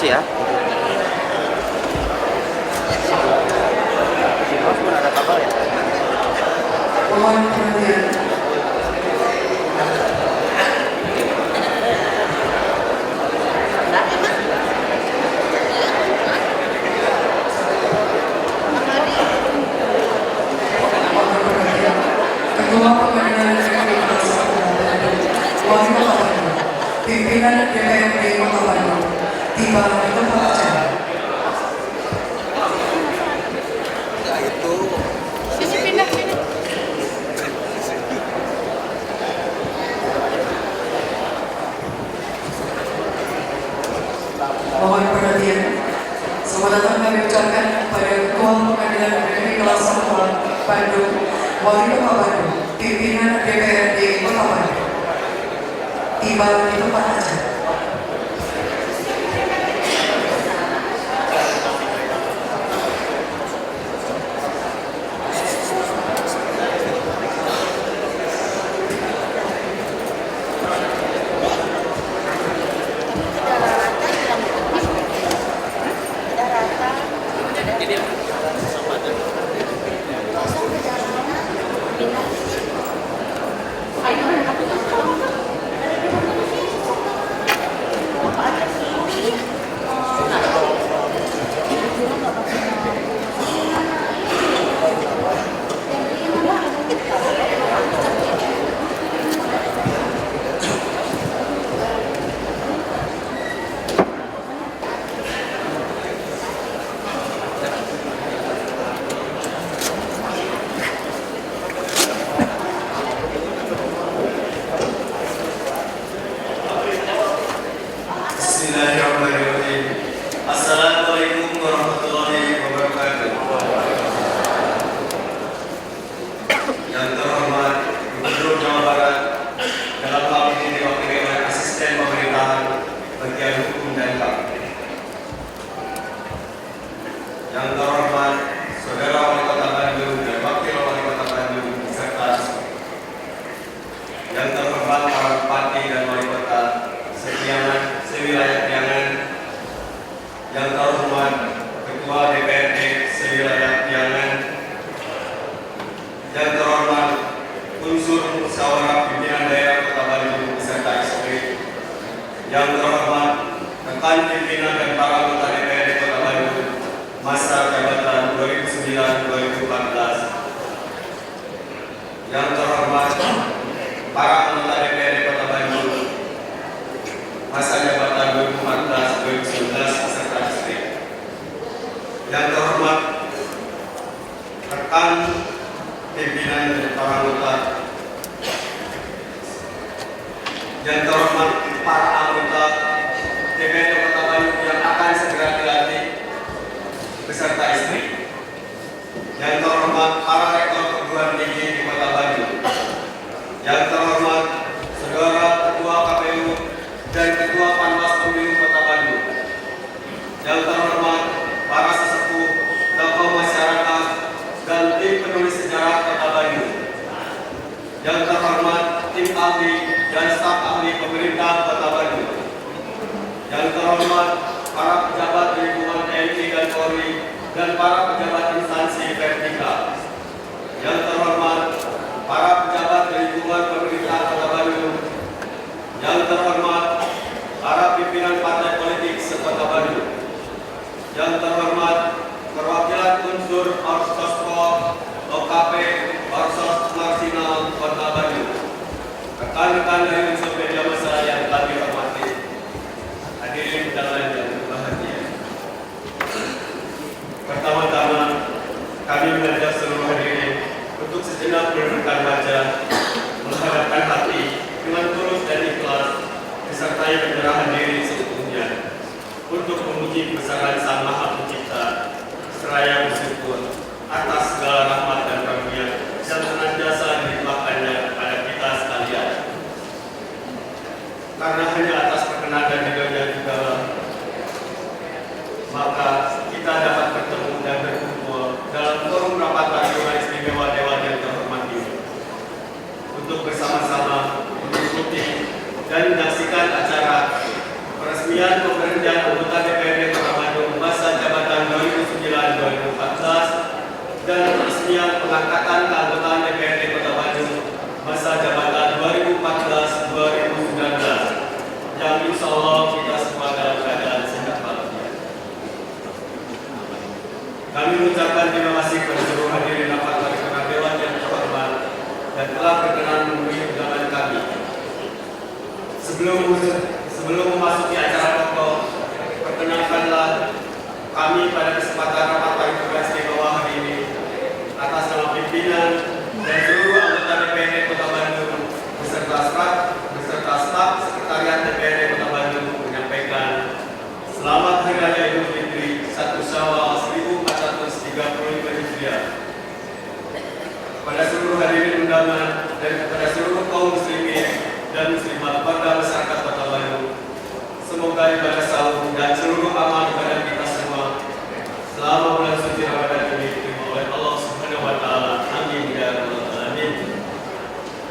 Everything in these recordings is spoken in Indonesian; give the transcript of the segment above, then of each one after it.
bus ya. Di bus pun ada kabel ya. Mohon perhatian. Ketua Pengadilan Negeri Kelas 1 Wali Kota Bandung, pimpinan DPRD Kota Bandung tiba di tempat acara. Mohon perhatian. Selamat datang kami ucapkan kepada Ketua Pengadilan Negeri Kelas 1 Bandung, Wali Kota Bandung, pimpinan DPRD Kota Bandung tiba di tempat acara. Bismillahirrahmanirrahim. Assalamualaikum warahmatullahi wabarakatuh. Yang terhormat Gubernur Jawa Barat, dalam hal ini diwakili oleh Asisten Pemerintahan Bagian Hukum dan HAM. Yang terhormat Saudara Wali Kota Bandung dan Wakil Wali Kota Bandung beserta yang terhormat para bupati dan wali kota sewilayah Priangan, yang terhormat Ketua DPRD sewilayah Priangan, yang terhormat unsur musyawarah pimpinan daerah Kota Bandung beserta istri, yang terhormat rekan pimpinan dan para anggota DPRD Kota Bandung masa jabatan 2009-2014, yang terhormat para anggota DPRD Kota Bandung masa jabatan 2014-2019 beserta istri, yang terhormat rekan pimpinan dan para anggota, yang terhormat para anggota DPRD Kota Bandung yang akan segera dilantik beserta istri, yang terhormat para rektor perguruan tinggi di Kota Bandung, yang terhormat Saudara Ketua KPU dan Ketua Panwas Pemilu Kota Bandung, yang terhormat para sesepuh, tokoh masyarakat, dan tim penulis sejarah Kota Bandung, yang terhormat tim ahli dan staf ahli pemerintah Kota Bandung, yang terhormat para pejabat di lingkungan TNI dan Polri dan para pejabat instansi vertikal, yang terhormat para pejabat di lingkungan pemerintah Kota Bandung, yang terhormat para pimpinan partai politik se-Kota Bandung, yang terhormat perwakilan unsur Orskospor, OKP, Orsos Marsinal Kota Bandung, rekan-rekan dari unsur media massa yang kami hormati, hadirin undangan yang berbahagia. Pertama-tama, kami mengajak seluruh hadirin untuk sejenak menundukkan wajah, menghadapkan hati dengan tulus dan ikhlas, disertai penyerahan diri seutuhnya untuk memuji kebesaran Sang Maha Pencipta, seraya bersyukur atas segala rahmat dan karunia yang senantiasa dilimpahkannya kepada kita sekalian. Karena hanya atas perkenan dan ridhonya juga, maka kita dapat bertemu dan berkumpul dalam forum rapat paripurna istimewa Dewan yang terhormat ini untuk bersama-sama mengikuti dan menyaksikan acara peresmian pemberhentian anggota DPRD pengangkatan keanggotaan DPRD Kota Bandung masa jabatan 2014-2019 yang insya Allah kita semua dalam keadaan sehat walafiat. Kami mengucapkan terima kasih kepada seluruh hadirin rapat paripurna Dewan yang terhormat dan telah berkenan memenuhi undangan kami. Sebelum memasuki acara pokok, perkenankanlah kami pada kesempatan rapat paripurna istimewa hari ini atas nama pimpinan dan seluruh anggota DPRD Kota Bandung beserta staf sekretariat DPRD Kota Bandung menyampaikan selamat Hari Raya Idul Fitri 1 Syawal 1435 Hijriah kepada seluruh hadirin undangan dan kepada seluruh kaum muslimin dan muslimat warga masyarakat Kota Bandung. Semoga ibadah sahur dan seluruh amal ibadah kita semua selama bulan suci Ramadan ini diterima oleh Allah Subhanahu wa taala. Amin ya rabbal alamin.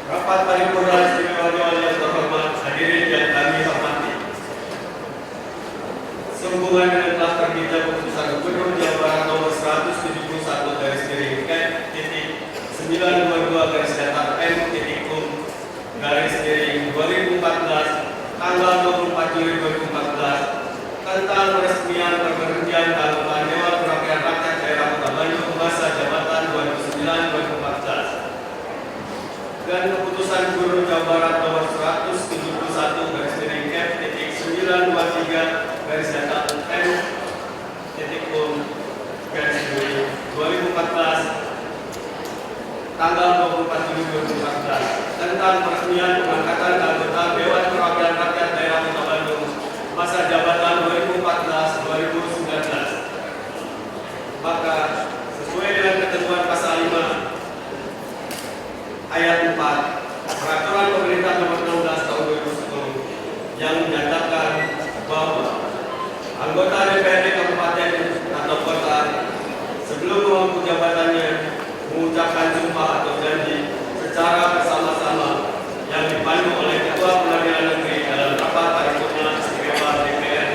Rapat paripurna istimewa Dewan yang terhormat, hadirin yang kami hormati. Sehubungan dengan telah terbitnya keputusan Gubernur Jawa Barat nomor 171 garis miring K.922 garis miring 2014 tanggal 24 Juli 2014 tentang peresmian perberhentian keanggotaan Dewan Perwakilan Rakyat Daerah Kota Bandung masa jabatan 2009-2014 dan keputusan Gubernur Jawa Barat nomor 171 garis miring K.923 garis datar M.Um garis miring 2014 tanggal 24 Juli 2014 tentang peresmian pengangkatan keanggotaan Dewan Perwakilan Rakyat Daerah Kota Bandung masa jabatan 2014-2019. Maka sesuai dengan ketentuan pasal 5 ayat 4 Peraturan Pemerintah Nomor 16 Tahun 2010 yang menyatakan bahwa anggota DPRD Kabupaten atau Kota sebelum memangku jabatannya mengucapkan sumpah atau janji secara bersama-sama yang dipandu oleh Ketua Pengadilan Negeri dalam rapat paripurna istimewa DPRD.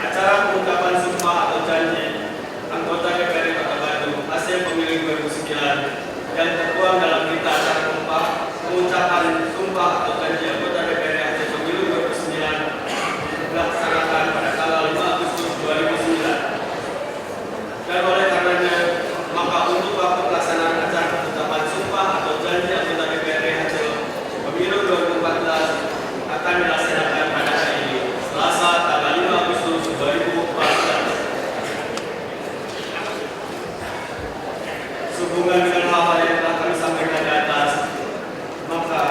Acara pengucapan sumpah atau janji anggota DPRD Kota Bandung hasil pemilu 2009 yang tertuang dalam berita acara pengucapan sumpah atau janji anggota DPRD hasil pemilu 2009 dilaksanakan pada tanggal 5 Agustus 2009. Dan oleh karenanya maka untuk waktu pelaksanaan acara pengucapan sumpah atau janji anggota DPRD hasil pemilu 2014 akan dilaksanakan pada hari ini, Selasa tanggal 5 Agustus 2014. Sehubungan dengan hal yang telah kami sampaikan di atas, maka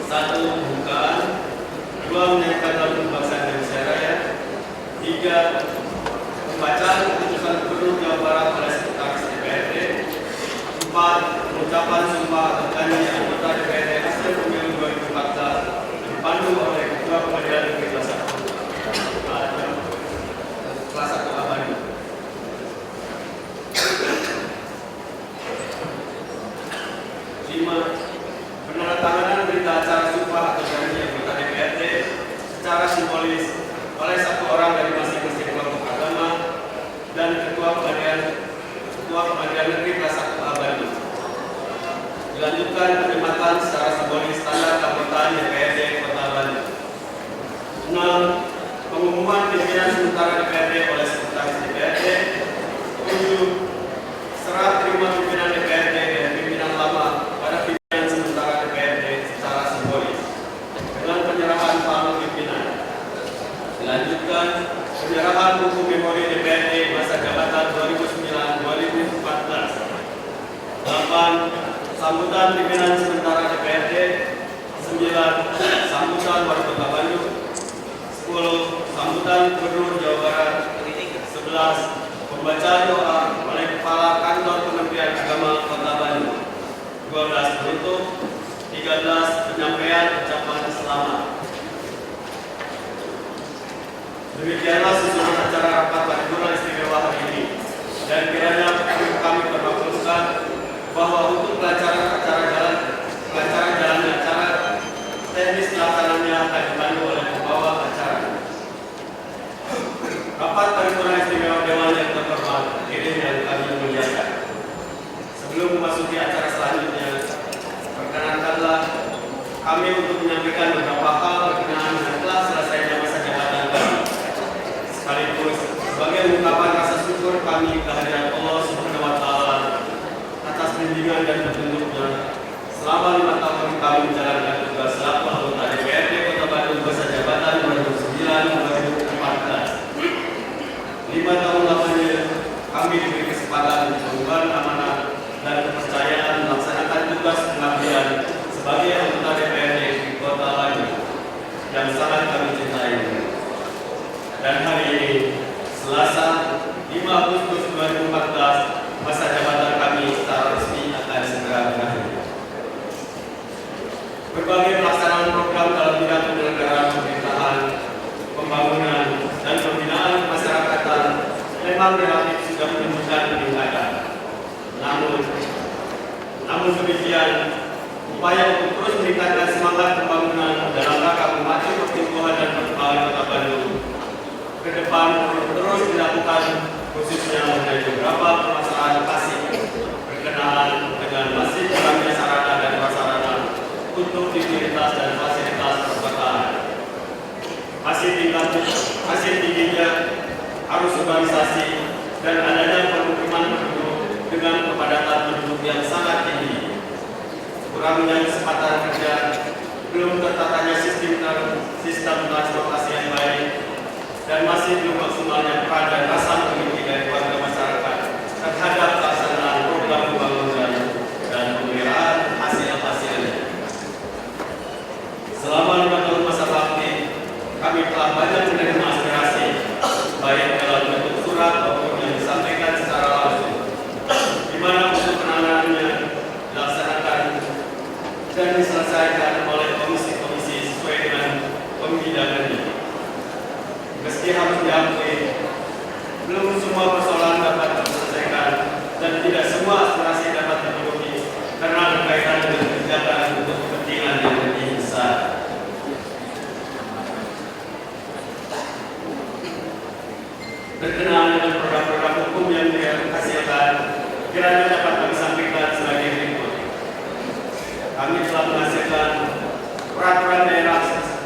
1. Pembukaan. 2. Menyatakan dalam pembahasan Indonesia Raya. 3. Pembacaan keputusan Gubernur Jawa Barat oleh Sekretaris DPRD. 4. Pengucapan sumpah atau janji anggota DPRD hasil pemilu 2014 dipandu oleh Ketua Pengadilan Negeri Kelas 1 Bandung. 5. Penandatanganan berita acara sumpah atau janji anggota DPRD secara simbolis oleh satu orang dari masing-masing kelompok agama dan Ketua Pengadilan Negeri Kelas 1 Bandung. Dilanjutkan penyematan secara simbolis tanda keanggotaan DPRD Kota Bandung. 6. Pengumuman pimpinan sementara DPRD oleh Sekretaris DPRD. 7. Serah terima pimpinan DPRD dan pimpinan lama pada pimpinan sementara DPRD secara simbolis dengan penyerahan pamor pimpinan. Dilanjutkan penyerahan buku memori DPRD masa jabatan 2009-2014. 8. Sambutan pimpinan sementara DPRD. 9. Sambutan Wali Kota Bandung. 10. Sambutan Gubernur Jawa Barat. 11. Pembacaan doa oleh Kepala Kantor Kementerian Agama Kota Bandung. 12. Penutup. 13. Penyampaian ucapan selamat. Demikianlah susunan acara rapat paripurna istimewa hari ini. Dan kiranya kami bermaksudkan bahwa untuk kelancaran jalannya acara, teknis pelaksananya akan dipandu oleh pembawa acara. Rapat paripurna istimewa Dewan yang terhormat, hadirin yang kami muliakan. Sebelum memasuki acara selanjutnya, perkenankanlah kami untuk menyampaikan beberapa hal berkenaan dengan telah selesainya masa jabatan kami. Sekaligus sebagai ungkapan rasa syukur kami kehadiran Allah Subhanahu wa Ta'ala atas bimbingan dan petunjuknya selama 5 tahun kami menjalankan tugas selaku anggota DPRD Kota Bandung masa jabatan 2009-2014. 5 tahun lamanya kami diberi kesempatan untuk mengemban amanah dan kepercayaan melaksanakan tugas pengabdian sebagai anggota DPRD di Kota Bandung yang sangat kami cintai. Dan hari ini, Selasa 5 Agustus 2014, masa jabatan kami secara resmi akan segera berakhir. Berbagai pelaksanaan program dalam bidang penyelenggaraan pemerintahan, pembangunan, dan pembinaan kemasyarakatan memang relatif sudah menunjukkan peningkatan. Namun demikian, upaya untuk terus meningkatkan semangat pembangunan dalam rangka memacu pertumbuhan dan perkembangan Kota Bandung ke depan terus dilakukan, khususnya mengenai beberapa permasalahan klasik berkenaan dengan masih kurangnya sarana dan prasarana untuk utilitas dan fasilitas perkotaan, masih tingginya arus urbanisasi dan adanya permukiman penduduk dengan kepadatan penduduk yang sangat tinggi, kurangnya kesempatan kerja, belum tertatanya sistem transportasi yang baik, dan masih belum maksimalnya peran dan rasa memiliki dari warga masyarakat terhadap pelaksanaan program pembangunan dan pemeliharaan hasil-hasilnya. Selama 5 tahun masa bakti, kami telah banyak menerima aspirasi, baik dalam bentuk surat maupun yang disampaikan secara langsung, di mana untuk penanganannya dilaksanakan dan diselesaikan oleh komisi-komisi sesuai dengan pembidangannya. Meski harus diakui, belum semua persoalan dapat diselesaikan dan tidak semua aspirasi dapat dipenuhi karena berkaitan dengan kebijakan untuk kepentingan yang lebih besar. Berkenaan dengan program-program hukum yang dihasilkan, kiranya dapat kami sampaikan sebagai berikut. Kami telah menghasilkan peraturan daerah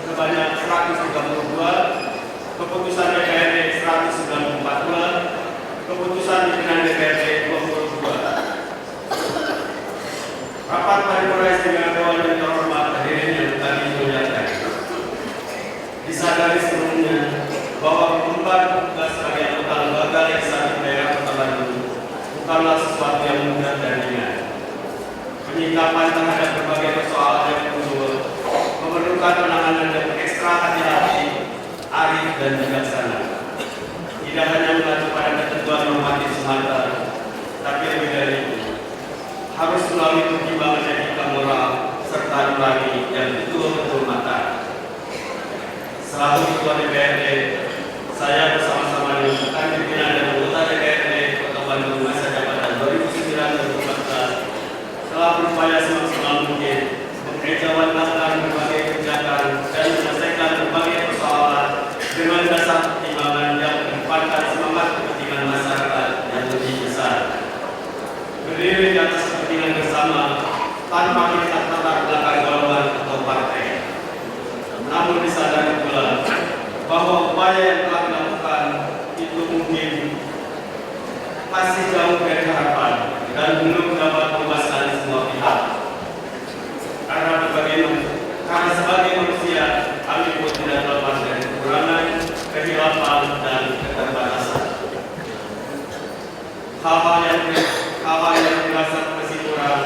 sebanyak 132, keputusan DPRD 192, keputusan pimpinan DPRD 22. Rapat paripurna istimewa Dewan yang terhormat, hadirin yang kami muliakan. Disadari seluruhnya bahwa mengemban tugas sebagai anggota lembaga legislatif daerah Kota Bandung bukanlah sesuatu yang mudah dan ringan. Penyikapan terhadap berbagai persoalan yang muncul memerlukan penanganan yang ekstra hati-hati, arif dan bijaksana. Tidak hanya mengacu pada ketentuan normatif semata, tapi lebih dari itu, harus melalui pertimbangan etika moral serta nurani yang betul-betul matang. Selaku Ketua DPRD, saya bersama-sama dengan rekan pimpinan dan anggota DPRD Kota Bandung masa jabatan 2009-2014 telah berupaya semaksimal mungkin mengejawantahkan berbagai kebijakan dan menyelesaikan berbagai persoalan dengan dasar pertimbangan yang mengedepankan semangat kepentingan masyarakat yang lebih besar. Berdiri di atas kepentingan bersama tanpa melihat latar belakang golongan atau partai. Namun disadari pula bahwa upaya yang telah dilakukan itu mungkin masih jauh dari harapan dan belum dapat memuaskan semua pihak. Karena sebagai manusia, kami pun tidak terlepas dari kekurangan, kehilafan, dan keterbatasan. Hal-hal yang dirasa masih kurang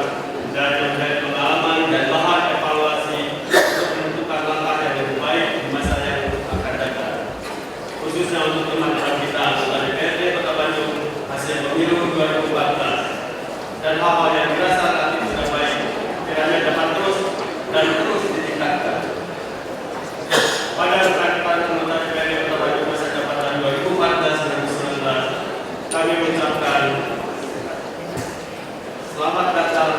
dan menjadi pengalaman dan bahan evaluasi untuk menentukan langkah yang lebih baik di masa yang akan datang. Khususnya untuk teman-teman kita anggota DPRD Kota Bandung hasil pemilu 2014 dan hal-hal yang dirasa relatif sudah baik kiranya dapat terus ditingkatkan. Pada rekan-rekan anggota DPRD Kota Bandung masa jabatan 2014-2019, kami mengucapkan selamat datang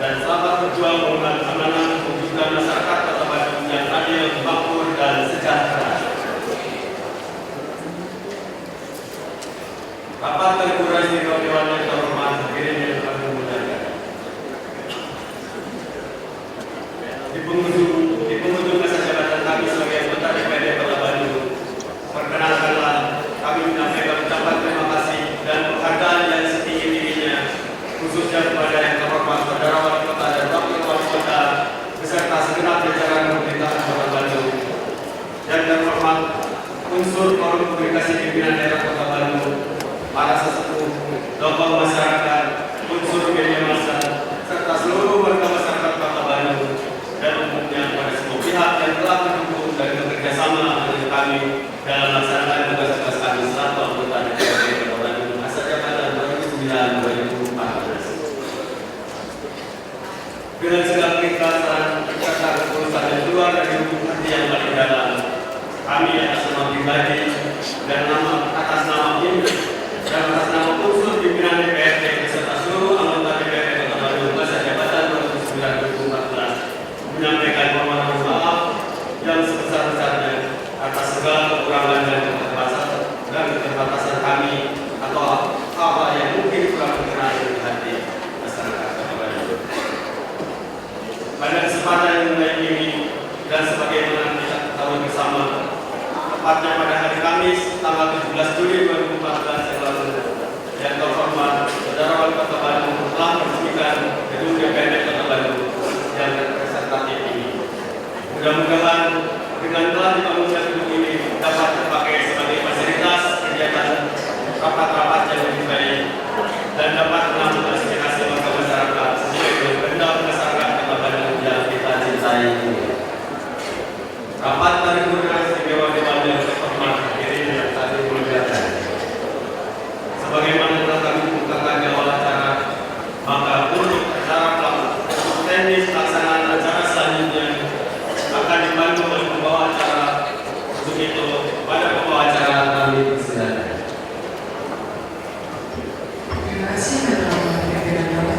dan selamat berjuang menggunakan amanah mewujudkan masyarakat Kota Bandung yang adil, makmur, dan sejahtera. Rapat Koordinasi Dewan yang terhormat hadirin yang kami muliakan. Di penghujung masa jabatan kami sebagai anggota DPRD Kota Bandung, perkenankanlah kami menyampaikan ucapan terima kasih dan penghargaan yang setinggi-tingginya, khususnya kepada yang terhormat Saudara Wali Kota dan Wakil Wali Kota beserta segenap jajaran pemerintahan Kota Bandung, yang terhormat unsur forum komunikasi pimpinan daerah Kota Bandung, para sesepuh, tokoh masyarakat, unsur media massa, serta seluruh warga masyarakat Kota Bandung, dan umumnya kepada semua pihak yang telah mendukung dan bekerjasama dengan kami dalam melaksanakan tugas-tugas kami selaku anggota DPRD Kota Bandung masa jabatan 2009-2014. Dengan segala keikhlasan serta ketulusan yang keluar dari lubuk hati yang paling dalam, kami atas nama pribadi dan atas nama tim dan atas nama unsur pimpinan DPRD beserta seluruh anggota DPRD Kota Bandung masa jabatan 2009-2014 menyampaikan permohonan maaf yang sebesar-besarnya atas segala kekurangan dan keterbatasan kami atau hal-hal yang mungkin kurang berkenan di hati masyarakat Kota Bandung. Pada kesempatan yang baik ini dan sebagaimana kita ketahui bersama, tepatnya pada hari Kamis tanggal 17 Juli 2014 yang lalu, yang terhormat Saudara Wali Kota Bandung telah meresmikan gedung DPRD Kota Bandung yang representatif ini. Mudah-mudahan dengan telah dibangunnya gedung ini dapat terpakai sebagai fasilitas kegiatan rapat-rapat yang lebih baik dan dapat menampung aspirasi warga masyarakat sesuai dengan kehendak masyarakat Kota Bandung yang kita cintai ini. Rapat paripurna Dewan yang terhormat hadirin yang kami muliakan. Sebagaimana telah kami kemukakan di awal acara, maka untuk acara teknis pelaksanaan acara selanjutnya akan dibantu oleh pembawa acara. Untuk itu, pada pembawa acara kami persilakan. Terima kasih kepada pimpinan kami.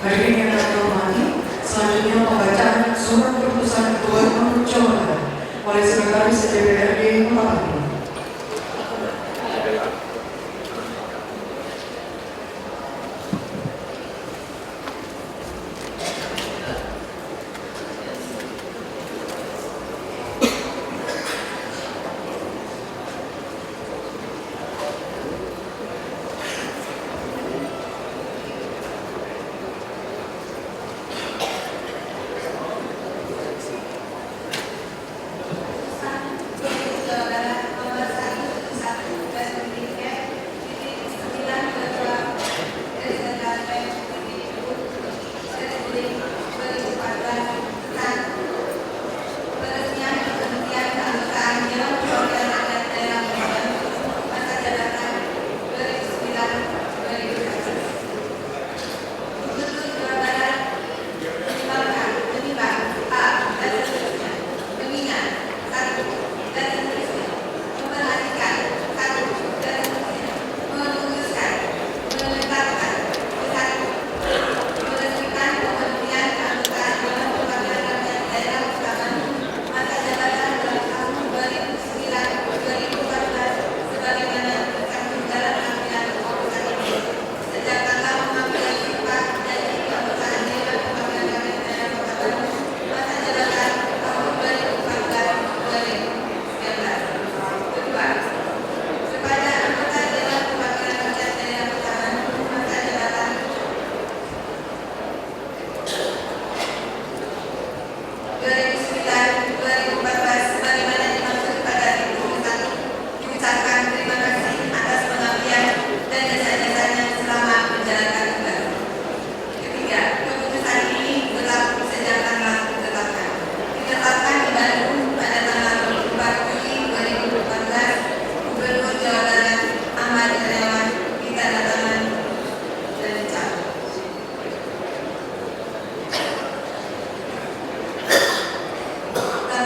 Hadirin yang kami hormati, selanjutnya pembacaan surat keputusan Ketua Gubernur Jawa Barat oleh Sekretaris DPRD Kota Bandung.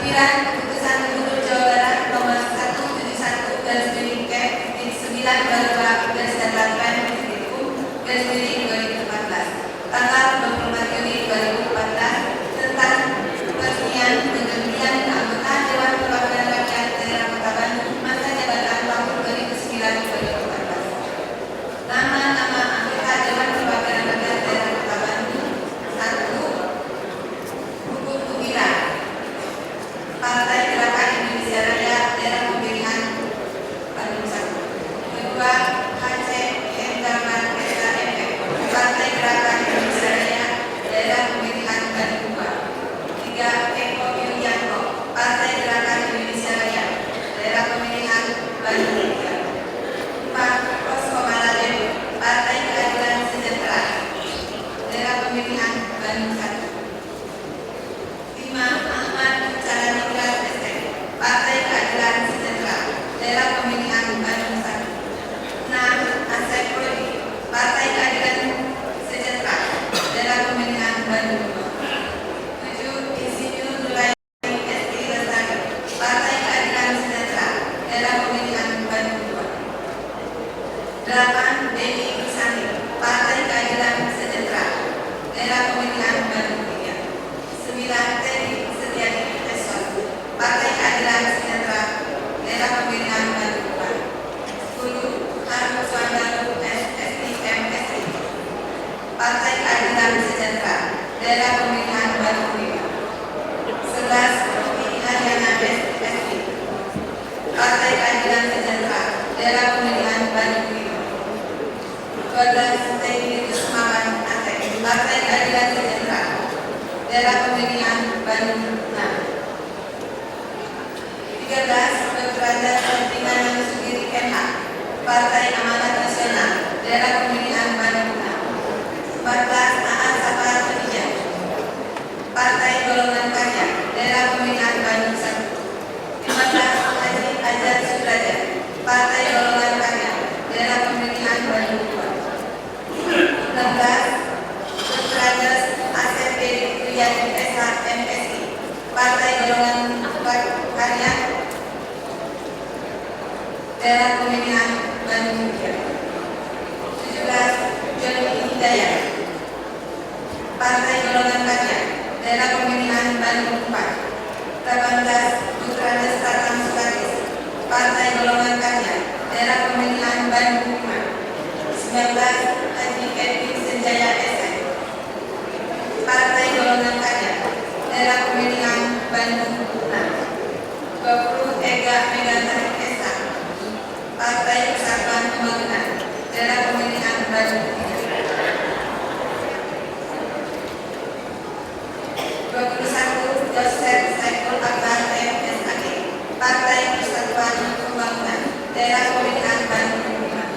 Lampiran Keputusan Gubernur Jawa Barat nomor 171 garis miring Kep 9/8/2014 tanggal 24 Juni 2014 tentang peresmian penggantian anggota Dewan Perwakilan Rakyat Daerah Kota Bandung masa jabatan tahun 2009-2014. Nama-nama anggota Dewan Perwakilan Rakyat Daerah Kota Bandung: 1. Hukum Tugira, Partai Gerakan Indonesia Raya Daerah Pemilihan Bandung 1. 2. Aceh M. Darman SHMM, Partai Gerakan Indonesia Raya Daerah Pemilihan Bandung 2. 3. Eko Yulianto, Partai Gerakan Indonesia Raya Daerah Pemilihan Bandung 3. 4. Posko Maladewa, Partai Keadilan Sejahtera Daerah Pemilihan Bandung 1. 5. Ahmad Calaningrat SM, Partai Keadilan Sejahtera Daerah Pemilihan Bandung 1. 6. Asep Rodi, Partai Keadilan Sejahtera Daerah Pemilihan Bandung 2. 7. Insinyur Nuraini Esti Lestari, Partai Keadilan Sejahtera Daerah Pemilihan Bandung 2. 8. Denny Kusani, Partai Keadilan Sejahtera Daerah Pemilihan Bandung 3. 9. Teddy Setiadi Eson, Partai Keadilan Sejahtera Daerah Pemilihan Bandung 4. 10. Harmus Wandaru SSI MSI, Partai Keadilan Sejahtera Daerah Pemilihan Bandung 5. 11. Romi Haryana SSI, Partai Keadilan Sejahtera Daerah Pemilihan Bandung 5. 12. Teddy Kusmawan Aceh, Partai Keadilan Sejahtera Daerah Pemilihan Bandung 6. 13. Dr. Anda Santimana Sugiri MH, Partai Amanat Nasional Daerah Pemilihan Bandung 6. 14. Aan Sapar Penija, Partai Golongan Karya Daerah Pemilihan Bandung 1. 15. Haji Azhar Sudraja, Partai Golongan Karya Daerah Pemilihan Bandung 2. 16. Dr. Andes Asep Dedi Priyadi SH MSI, Partai Golongan Karya Daerah Pemilihan Bandung 3. 17. Joni Hidayat, Partai Golongan Karya Daerah Pemilihan Bandung 4. 18. Putra Destakan Sukadis, Partai Golongan Karya Daerah Pemilihan Bandung 5. 19. Haji Edwin Senjaya SM, Partai Golongan Karya Daerah Pemilihan Bandung 6. 20. Ega Megantari Esa, Partai Persatuan Pembangunan Daerah Pemilihan Bandung 3. 21. Joseph Saiful Akbar MSAG, Partai Persatuan Pembangunan Daerah Pemilihan Bandung 5.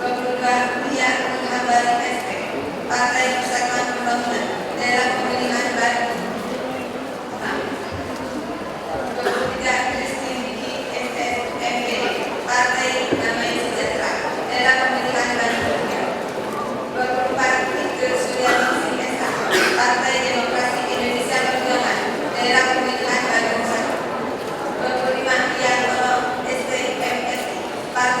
22. Lia Menghabari SP, Partai Persatuan Pembangunan Daerah Pemilihan Bandung 6. 23. Christine Diki SSMPD, Partai Damai Sejahtera Daerah Pemilihan Bandung 3. 24. Iker Suryani SH, Partai Demokrasi Indonesia Perjuangan Daerah Pemilihan Bandung 1. 25. Ian Tolo STMSI, Partai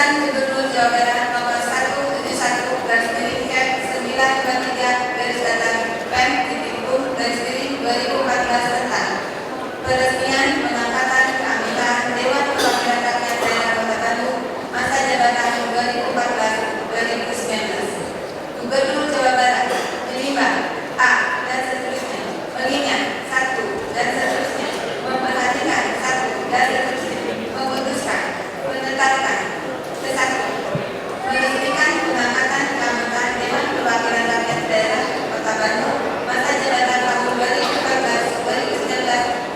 Keputusan Gubernur Jawa Barat nomor 171 garis miring Kep 923 garis datar Pem titik 2014 tentang peresmian pengangkatan keanggotaan Dewan Perwakilan Rakyat Daerah Kota Bandung masa jabatan 2014-2019. Gubernur Jawa Barat menimbang A dan seterusnya, mengingat 1 dan seterusnya, memperhatikan 1 dan seterusnya, memutuskan, menetapkan ke-1, meresmikan pengangkatan keanggotaan Dewan Perwakilan Rakyat Daerah Kota Bandung masa jabatan tahun 2014-2019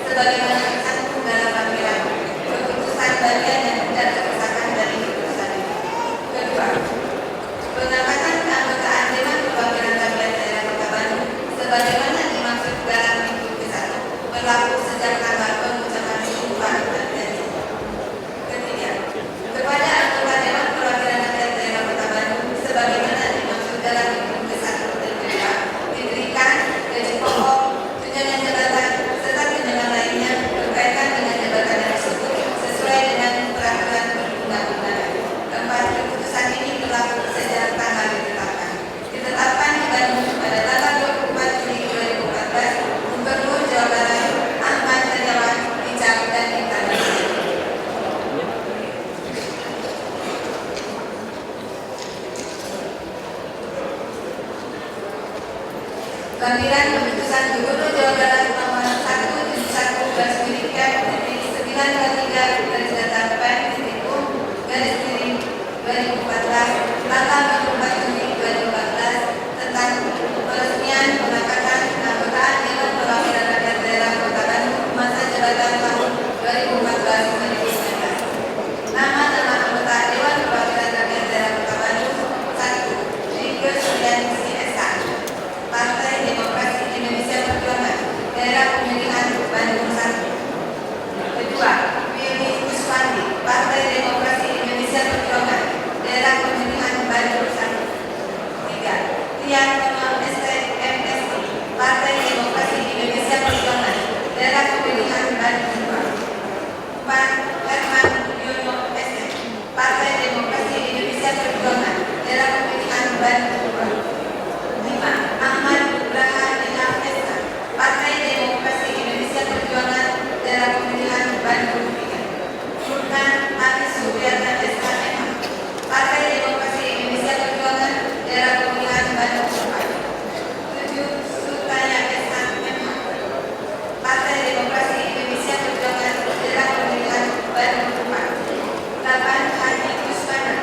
sebagaimana tersangkut dalam lampiran keputusan bagian yang tidak terpisahkan dari keputusan ini. Kedua, pengangkatan keanggotaan Dewan Perwakilan Rakyat Daerah Kota Bandung sebagaimana dimaksud dalam Minggu ke-1 berlaku sejak tanggal pengucapan sumpah dan janji. Ketiga, kepada anggota Dewan Perwakilan Rakyat Daerah Kota Bandung sebagaimana dimaksud dalam Minggu ke-1 dan ke-2 diberikan gaji pokok, tunjangan jabatan serta tunjangan lainnya berkaitan dengan jabatan tersebut sesuai dengan peraturan perundang-undangan. Keempat, keputusan ini berlaku sejak tanggal ditetapkan. Ditetapkan di Bandung pada tanggal 24 Juli 2014, Gubernur Jawa Barat Ahmad Heriawan dicap dan ditandai. Lampiran keputusan Gubernur Jawa Barat nomor 171 garis miring Kep 923 garis datar Pem titik garis miring 2014 tanggal 24 Juni 2014 tentang peresmian pengangkatan keanggotaan Dewan Perwakilan Rakyat Daerah Kota Bandung masa jabatan tahun 2014-2019. Nama-nama anggota Dewan Perwakilan Rakyat Daerah Kota Bandung: 1. Rike Sulianisi S.A. Partai Demokrasi Indonesia Perjuangan, Daerah Pemilihan Bandung 1. Kedua, Willy Kuswandi, Partai Demokrasi Indonesia Perjuangan, Daerah Pemilihan Bandung 1. 3. Tian Tono STMSI, Partai Demokrasi Indonesia Perjuangan, Daerah Pemilihan Bandung 2. 4. Herman Yono SM, Partai Demokrasi Indonesia Perjuangan, Daerah Pemilihan Bandung 2. 5. Ahmad Brahan Ilham Esa, Partai Demokrasi Indonesia Perjuangan, Daerah Pemilihan Bandung 3. Nurkan Aris Supriyatna SHMH, Partai Demokrasi Indonesia Perjuangan, Daerah Pemilihan Bandung 4. 7. Sutaya SHMH, Partai Demokrasi Indonesia Perjuangan, Daerah Pemilihan Bandung 4. 8. Haji Kuswana,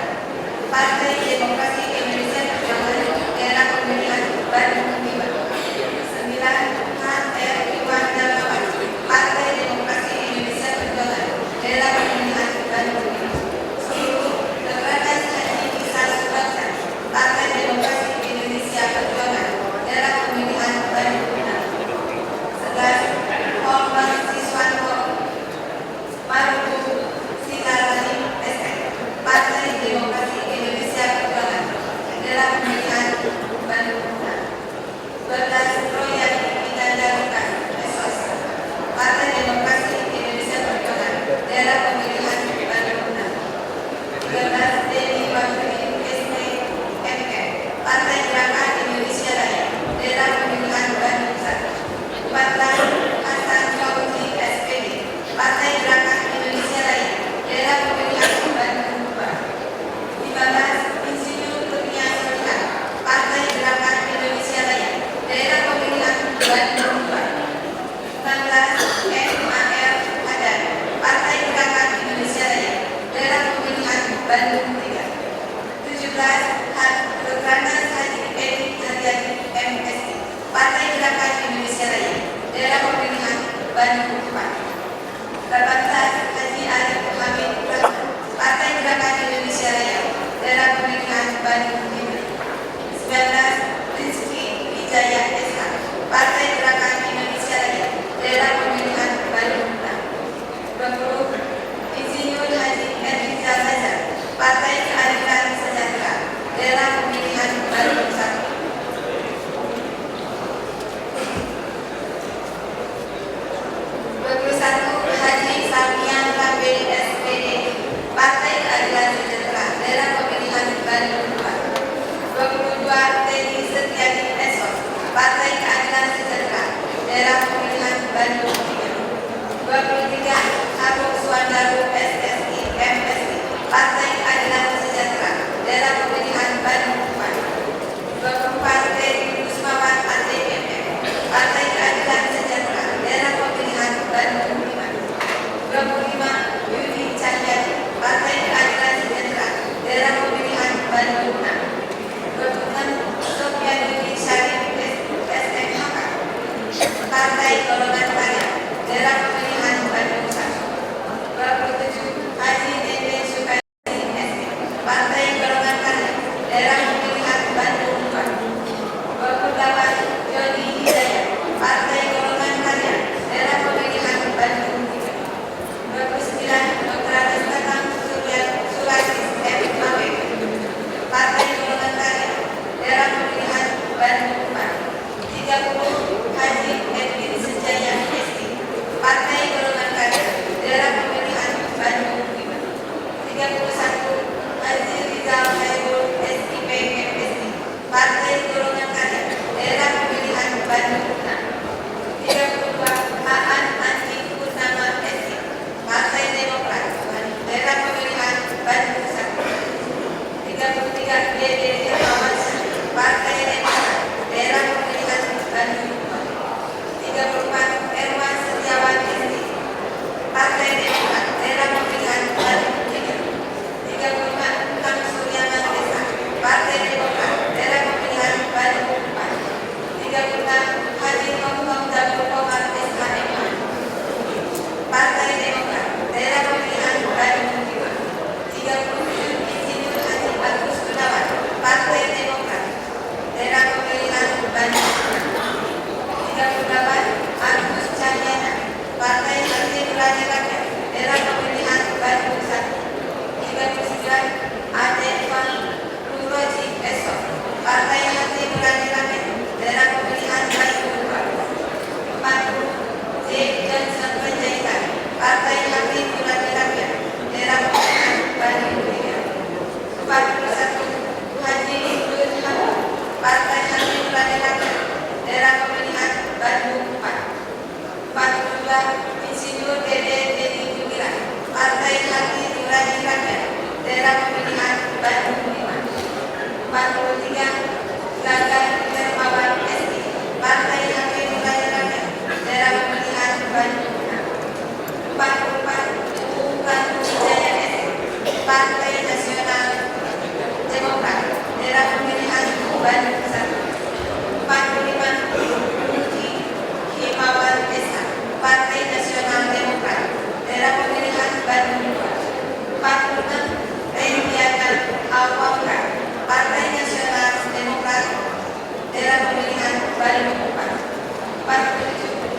Partai Demokrasi Indonesia Perjuangan, Daerah Pemilihan Bandung 5. 9. H.R. Iwan Darmawan, Partai Demokrasi Indonesia Perjuangan, Daerah Pemilihan Bandung 5. 10. Dr. Haji Isa Subaksa, Partai Demokrasi Indonesia Perjuangan, Daerah Pemilihan Bandung 6. 11. Korban Siswanto Maruku Sikarani SM, Partai Demokrasi Indonesia Perjuangan, Daerah Pemilihan Bandung 6. 12. Royani Inandarukan SOS, Partai Demokrasi Indonesia Perjuangan, Daerah Pemilihan Bandung 6. 13. Denny Wahri STMK, Partai Gerakan Indonesia Raya, Daerah Pemilihan Bandung 1. 14. Hasan Fauzi SPD, Partai Gerakan Indonesia Raya, Daerah Pemilihan Bandung 2. 15. Insinyur Kurnia Solihan, Partai Gerakan Indonesia Raya, Daerah Pemilihan Bandung 2. 16. MAR Hadan, Partai Gerakan Indonesia Raya, Daerah Pemilihan Bandung 3. 17. Dr. Haji Edi Haryadi MSI, Partai Gerakan Indonesia Raya, Daerah Pemilihan Bandung 4. 18. Haji Arif Hamid Rahman, Partai Gerakan Indonesia Raya, Daerah Pemilihan Bandung 5. 19. Rizky Wijaya SH, Partai Gerakan Indonesia Raya, Daerah Pemilihan Bandung 6. 20. Insinyur Haji Edriza Hazar, Partai Keadilan Sejahtera, Daerah Pemilihan Bandung 1. 21. Haji Salman Bandung 23 Agung Suwandaru SSI MSI Partai Keadilan Sejahtera Daerah Pemilihan Bandung 24 Teddy Kusmawan ATMM Partai Keadilan Sejahtera Daerah Pemilihan Bandung 25 Yudi Cahyadi Partai Keadilan Sejahtera Daerah Pemilihan Bandung 26 Sofian Yudi Syarif SMHK Partai Golongan Karya Daerah Pemilihan Bandung 27 Haji Dede Sukaisi SP Partai Golongan Karya Daerah Pemilihan Bandung 28 Joni Hidayat Partai Golongan Karya Daerah Pemilihan Bandung 29 Dr. Tatang Surasis MAW Partai Golongan Karya Daerah Pemilihan Bandung 30 Haji Edwin Sejaya SI Partai Golongan Karya Daerah Pemilihan Bandung 31 Haji Rizal Hairul SIP MSI Partai Golongan Karya Daerah Pemilihan Bandung 32 Aan Andi Purnama SI Partai Demokrat Daerah Pemilihan Bandung 33 DD Hermawan Partai Demokrat Daerah Pemilihan Bandung 34 Erwan Setiawan SI Partai Demokrat Daerah Pemilihan Bandung 35 Kang Suryaman Desa Partai Demokrat Daerah Pemilihan Bandung 36 Haji Muhammad Dabur Komar SHMH Partai Demokrat Daerah Pemilihan Bandung 37 Insinyur Haji Agus Gunawan Partai Demokrat Daerah Pemilihan Bandung 38 Agus Cahyana Partai Hati Nurani Rakyat Daerah Pemilihan Bandung 39 Ade Van Ruroji Esok Partai Hati Nurani Rakyat Daerah Pemilihan Bandung 40 J. Johnson Panjaitan Partai Hati Nurani Rakyat Daerah Pemilihan Bandung 41 Haji Ibnul Hamid Partai Hati Nurani Rakyat Daerah Pemilihan Bandung 42 Insinyur Dede Dedi Jumiran Partai Hati Nurani Rakyat Daerah Pemilihan Bandung 43 Gagal Hermawan SI Partai Hati Nurani Rakyat Daerah Pemilihan Bandung 44 Bukan Wijaya SI Partai Nasional Demokrat Daerah Pemilihan Bandung 45 Uji Himawan Desa Partai Nasional Demokrat Daerah Pemilihan Bandung 46 Rendiana Alwamka Partai Nasional Demokrat Daerah Pemilihan Bandung 47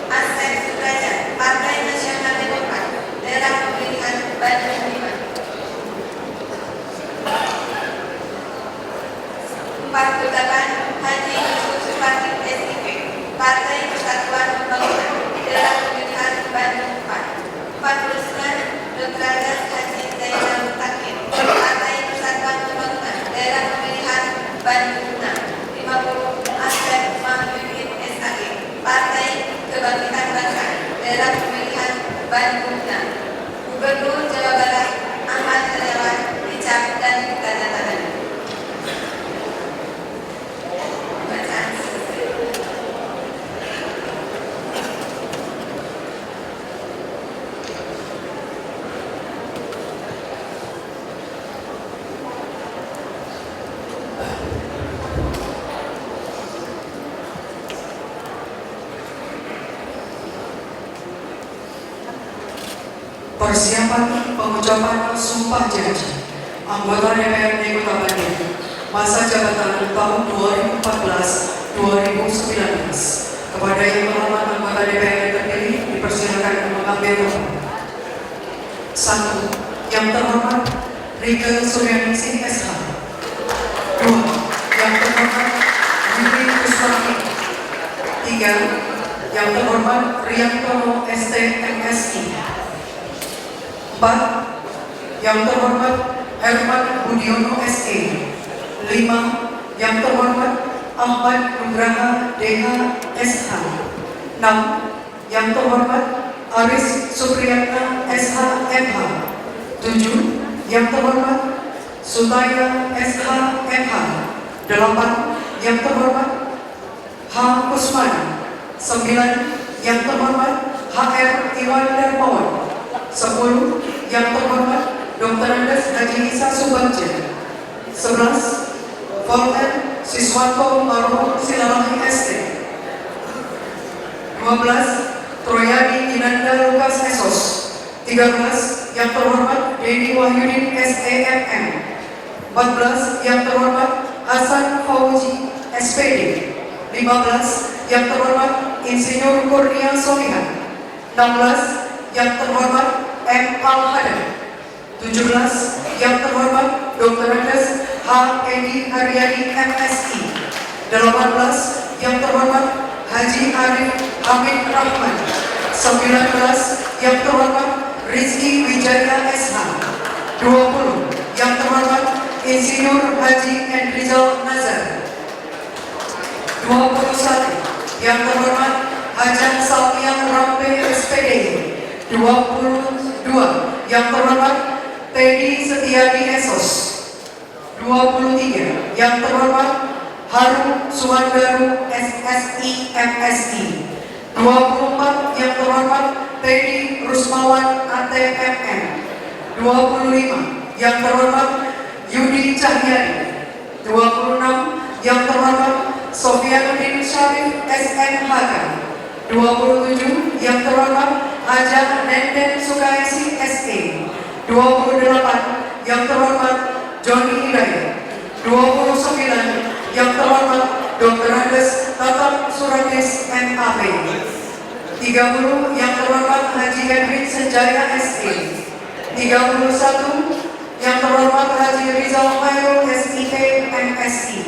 Asep Sudrajat Partai Nasional Demokrat Daerah Pemilihan Bandung 48 Haji Yusuf Supati SIP Partai Persatuan Pembangunan Daerah Pemilihan Bandung 49 Dr. Haji Zainal Mutakin Partai Persatuan Pembangunan Daerah Pemilihan Bandung 50 Asep Mahyudin SAG Partai Kebangkitan Bangsa Daerah Pemilihan Bandung Gubernur Jawa Barat Ahmad Heriawan dicap dan ditandatangani. Persiapan pengucapan Sumpah Janji Anggota DPRD Kota Bandung masa jabatan tahun 2014-2019. Kepada yang terhormat anggota DPRD terpilih dipersilakan mengambil tempat. 1. Yang terhormat Rike Suryaningsih SH. 2. Yang terhormat Yudi Kuswati. 3. Yang terhormat Riantono ST MSI. 4. Yang terhormat Herman Budiono SE. 5. Yang terhormat Ahmad Nugraha DH SH. 6. Yang terhormat Aris Supriyatna SH MH. 7. Yang terhormat Sutaya SH MH. 8. Yang terhormat H. Kusmana. 9. Yang terhormat HR Iwan Darmawan. 10. Yang terhormat Dr. Andes Haji Isa Subagja. 11. Volten Siswanto Marhum Silalahi ST. 12. Troyadi Inanda Lukas Esos. 13. Yang terhormat Dedi Wahyudin SEMM. 14. Yang terhormat Hasan Fauzi SPD. 15. Yang terhormat Insinyur Kurnia Solihan. 16. Yang terhormat M. Al-Hadad. 17. Yang terhormat Dr. Andes H. Edi Haryadi MSI. 18. Yang terhormat Haji Arif Hamid Rahman. 19. Yang terhormat Rizky Wijaya SH. 20. Yang terhormat Insinyur Haji Endrizal Nazar. 21. Yang terhormat Hajah Salmiah Rampe SPD. 22. Yang terhormat Teddy Setiadi Esos. 23. Yang terhormat Harum Suwandaru SSI MSI. 24. Yang terhormat Teddy Rusmawan ATMM. 25. Yang terhormat Yudi Cahyadi. 26. Yang terhormat Sofyanuddin Syarif SMHK. 27. Yang terhormat Haja Nenden Sukaisi SE. 28. Yang terhormat Joni Hidayat. 29. Yang terhormat Dr. Andes Tatam Suratis MAP. 30. Yang terhormat Haji Edwin Senjaya SE. 31. Yang terhormat Haji Rizal Khairul SIP MSI.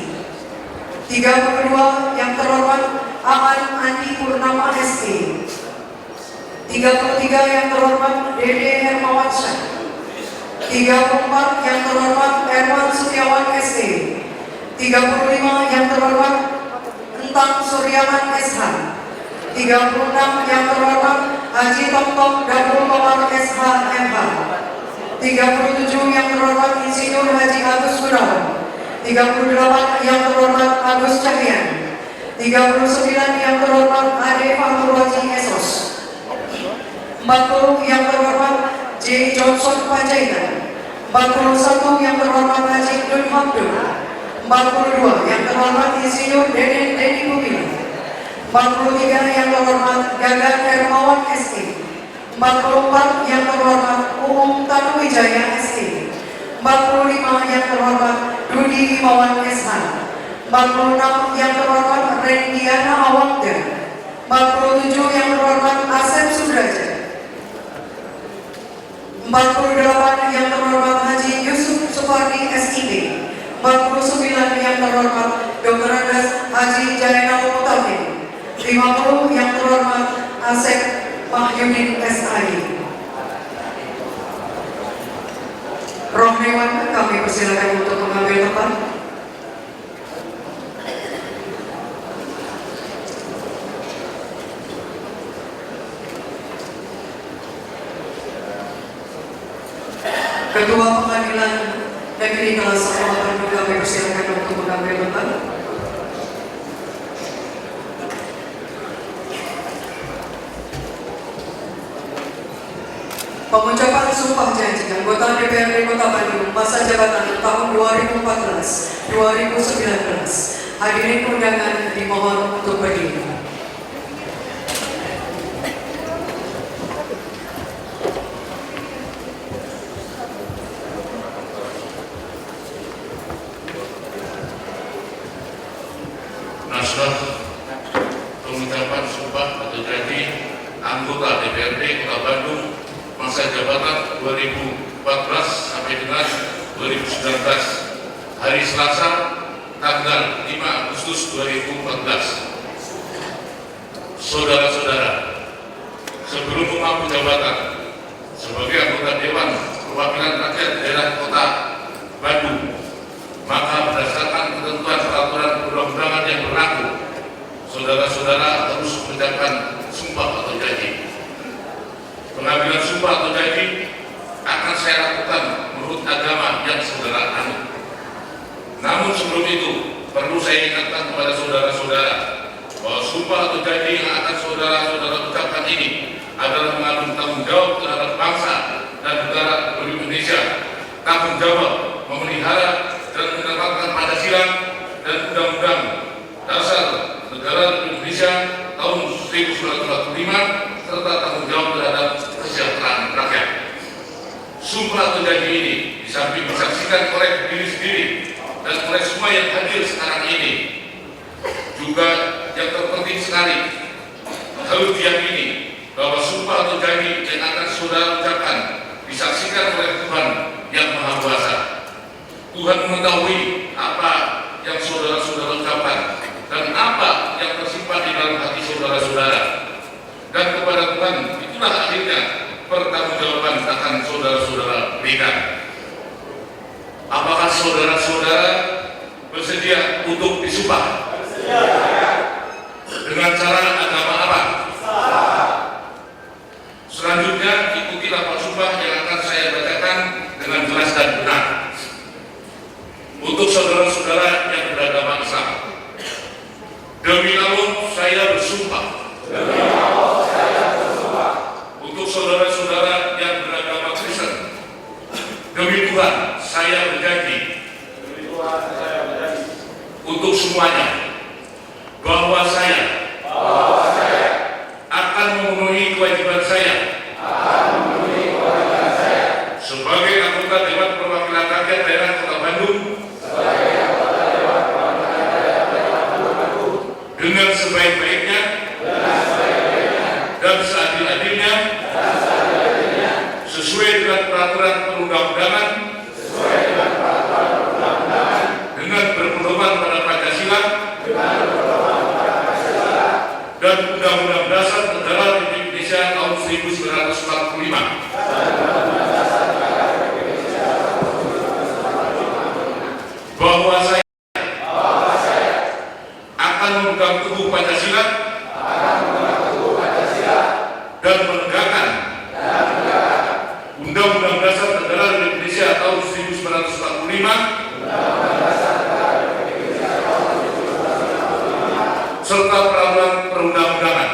32. Yang terhormat Aman Andi Purnama SE. 33. Yang terhormat Dede Hermawansyah. 34. Yang terhormat Erwan Setiawan SE. 35. Yang terhormat Entang Suryaman SH. 36. Yang terhormat Haji Tomtom Dabul Komar SH MH. 37. Yang terhormat Insinyur Haji Agus Gunawan. 38. Yang terhormat Agus Cahyan. 39. Yang terhormat Ade Fahruwaji Esos. 40. Yang terhormat J. Johnson Panjaitan. 41. Yang terhormat Haji Dun Hamdun. 42. Yang terhormat Insinyur Deden Dedi Bumila. 43. Yang terhormat Gagan Hermawan SE. 44. Yang terhormat Umum Tanuwijaya SE. 45. Yang terhormat Dudi Himawan SH. 46. Yang terhormat Rendiana Awangda. 47. Yang terhormat Asep Sudrajat. 48. Yang terhormat Haji Yusuf Supardi SIP. 49. Yang terhormat Dr. Andes Haji Jainal Mutakin. 50. Yang terhormat Asep Mahyudin SI. Rohnewan, kami persilakan untuk mengambil tempat. Ketua Pengadilan Negeri Kelas 1 Bandung, kami persilakan untuk mengambil tempat. Pengucapan sumpah janji anggota DPRD Kota Bandung masa jabatan tahun 2014-2019. Hadirin undangan dimohon untuk berdiri. Naskah pengucapan sumpah atau janji anggota DPRD Kota Bandung masa jabatan 2014 sampai dengan 2019, hari Selasa tanggal 5 Agustus 2014. Saudara-saudara, sebelum mengambil jabatan sebagai anggota Dewan Perwakilan Rakyat Daerah Kota Bandung, maka berdasarkan ketentuan peraturan perundang-undangan yang berlaku, saudara-saudara harus mengucapkan sumpah atau janji. kepada saudara-saudara bahwa sumpah atau janji yang akan saudara-saudara ucapkan ini adalah mengandung tanggung jawab terhadap bangsa dan negara Republik Indonesia, tanggung jawab memelihara dan menerapkan Pancasila dan Undang-Undang Dasar Negara Republik Indonesia tahun 1945 serta tanggung jawab terhadap kesejahteraan rakyat. Sumpah atau janji ini di samping disaksikan oleh diri sendiri dan oleh semua yang hadir sekarang ini, juga yang terpenting sekali harus diyakini bahwa sumpah atau janji yang akan saudara ucapkan disaksikan oleh Tuhan yang Maha Kuasa. Tuhan mengetahui apa yang saudara-saudara ucapkan dan apa yang tersimpan di dalam hati saudara-saudara. Dan kepada Tuhan itulah akhirnya pertanggungjawaban akan saudara-saudara berikan. Apakah saudara-saudara bersedia untuk disumpah? Dengan cara agama apa? Selanjutnya ikuti lafaz sumpah yang akan saya bacakan dengan jelas dan benar. Untuk saudara-saudara yang beragama Islam, demi Allah saya bersumpah. Untuk saudara-saudara yang beragama Kristen, demi Tuhan saya berjanji. Untuk semuanya bahwa saya akan memenuhi kewajiban saya sebagai anggota Dewan Perwakilan Rakyat Daerah Kota Bandung dengan sebaik-baiknya dan seadil-adilnya sesuai dengan peraturan perundang-undangan dengan berpedoman pada Pancasila dan Undang-Undang Dasar Negara Republik Indonesia tahun 1945. Bahwa saya akan memegang teguh Pancasila dan menegakkan Undang-Undang Dasar Negara Republik Indonesia tahun 1945 serta peraturan perundang-undangan.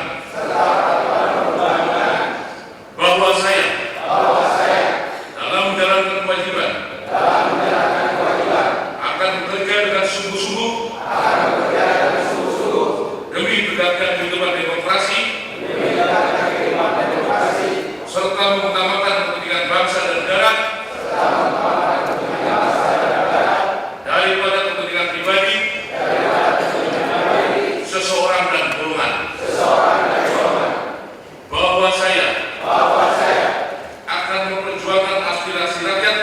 Bahwa saya dalam menjalankan kewajiban akan bekerja dengan sungguh-sungguh demi tegaknya kehidupan demokrasi serta mengutamakan kepentingan bangsa dan negara daripada kepentingan pribadi seseorang dan golongan. Bahwa saya akan memperjuangkan aspirasi rakyat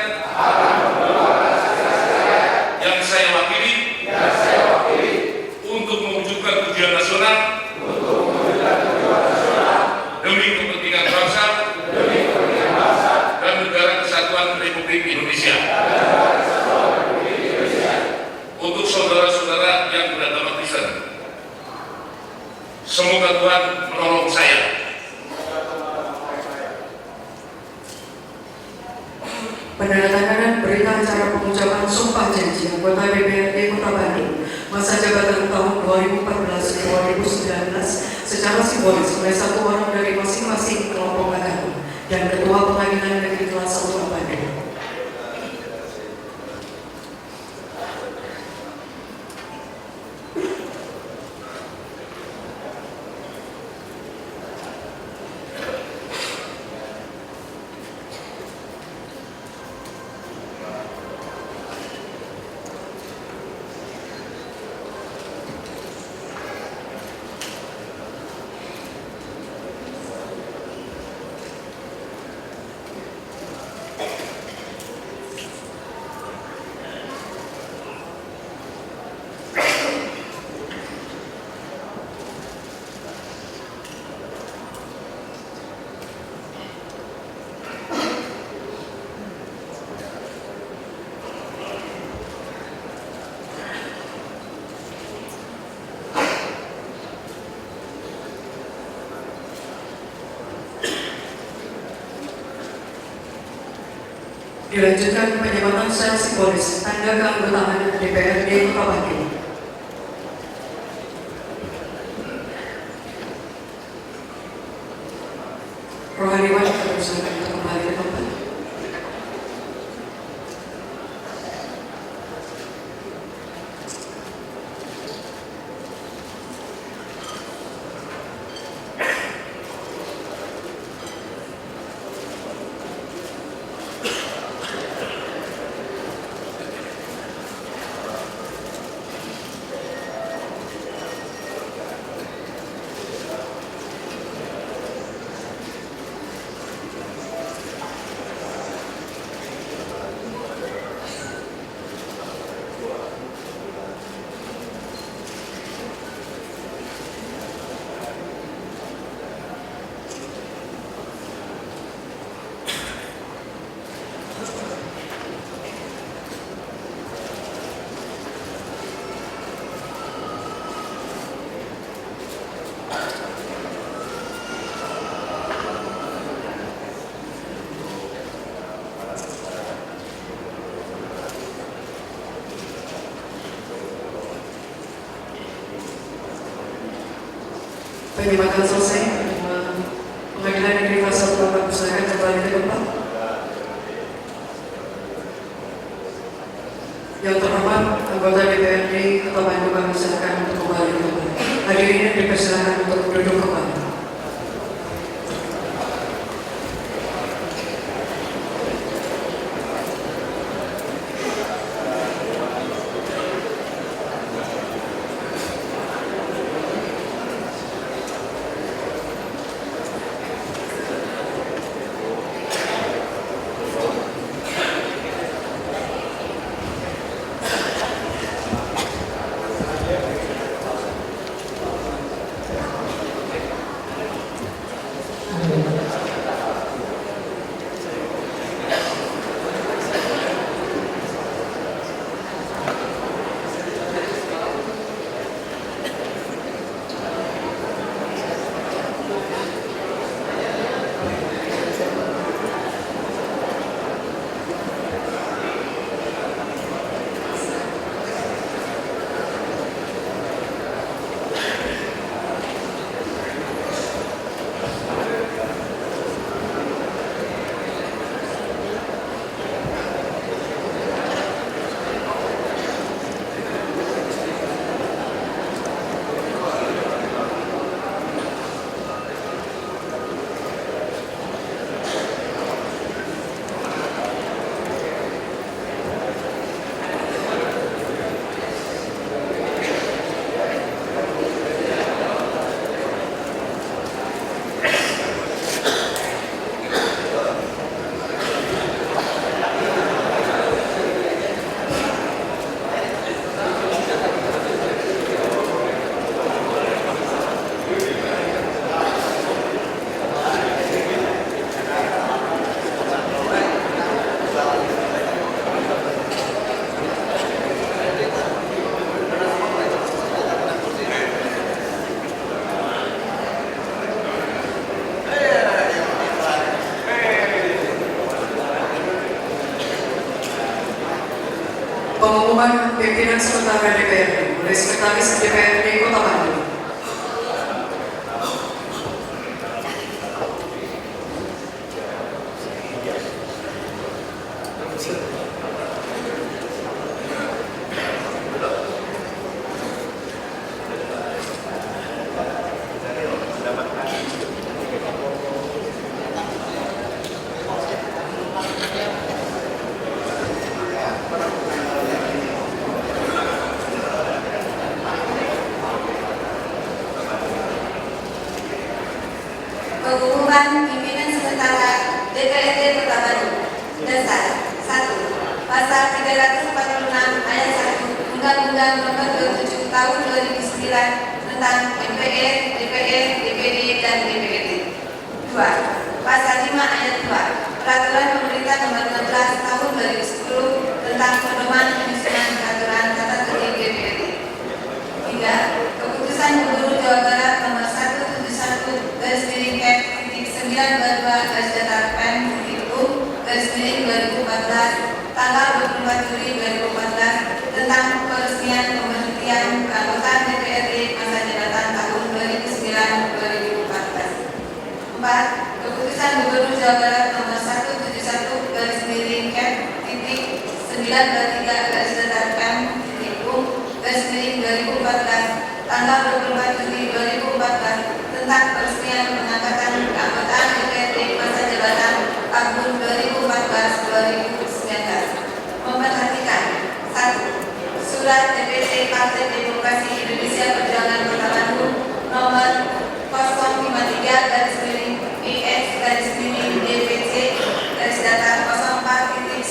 yang saya wakili untuk mewujudkan tujuan nasional demi kepentingan bangsa dan negara kesatuan Republik Indonesia. Untuk saudara-saudara yang beragama Kristen, semoga Tuhan menolong saya. Penandatanganan berita acara pengucapan sumpah janji anggota DPRD Kota Bandung masa jabatan tahun 2014-2019 secara simbolis oleh satu orang dari masing-masing kelompok agama dan Ketua Pengadilan Negeri Kelas 1 Bandung. Dilanjutkan penyematan secara simbolis tanda keanggotaan DPRD Kota Bandung. Rohaniwan kita persilakan untuk kembali ke tempat. Penyematan selesai. Pengadilan Negeri Pasar Bapak persilakan kembali ke tempat. Yang terhormat anggota DPRD Kota Bandung kami silakan untuk kembali ke tempat. Hadirin dipersilakan untuk duduk kembali. Pengumuman pimpinan sementara DPRD oleh Sekretaris DPRD Kota Bandung. Pengumuman pimpinan sementara DPRD Kota Bandung. Dasar 1. Pasal 346 ayat 1 Undang-Undang Nomor 27 Tahun 2009 tentang MPR, DPR, DPD, dan DPRD. 2. Pasal 5 ayat 2 Peraturan Pemerintah Nomor 16 Tahun 2010 tentang pedoman penyusunan peraturan tata tertib DPRD. 3. Keputusan Gubernur Jawa Barat Nomor 171/9/Pem/U/2014 tanggal 24 Juli 2014 tentang peresmian pemberhentian keanggotaan DPRD masa jabatan tahun 2009-2014. 4. Keputusan Gubernur Jawa Barat nomor 171 garis miring garis miring 2014 tanggal 24 Juli 2014 tentang peresmian pengangkatan keanggotaan DPRD masa jabatan tahun 2014-2019. Memperhatikan 1. Surat DPC Partai Demokrasi Indonesia Perjuangan Kota Bandung nomor 053 garis miring IX garis miring DPC garis datar 04.10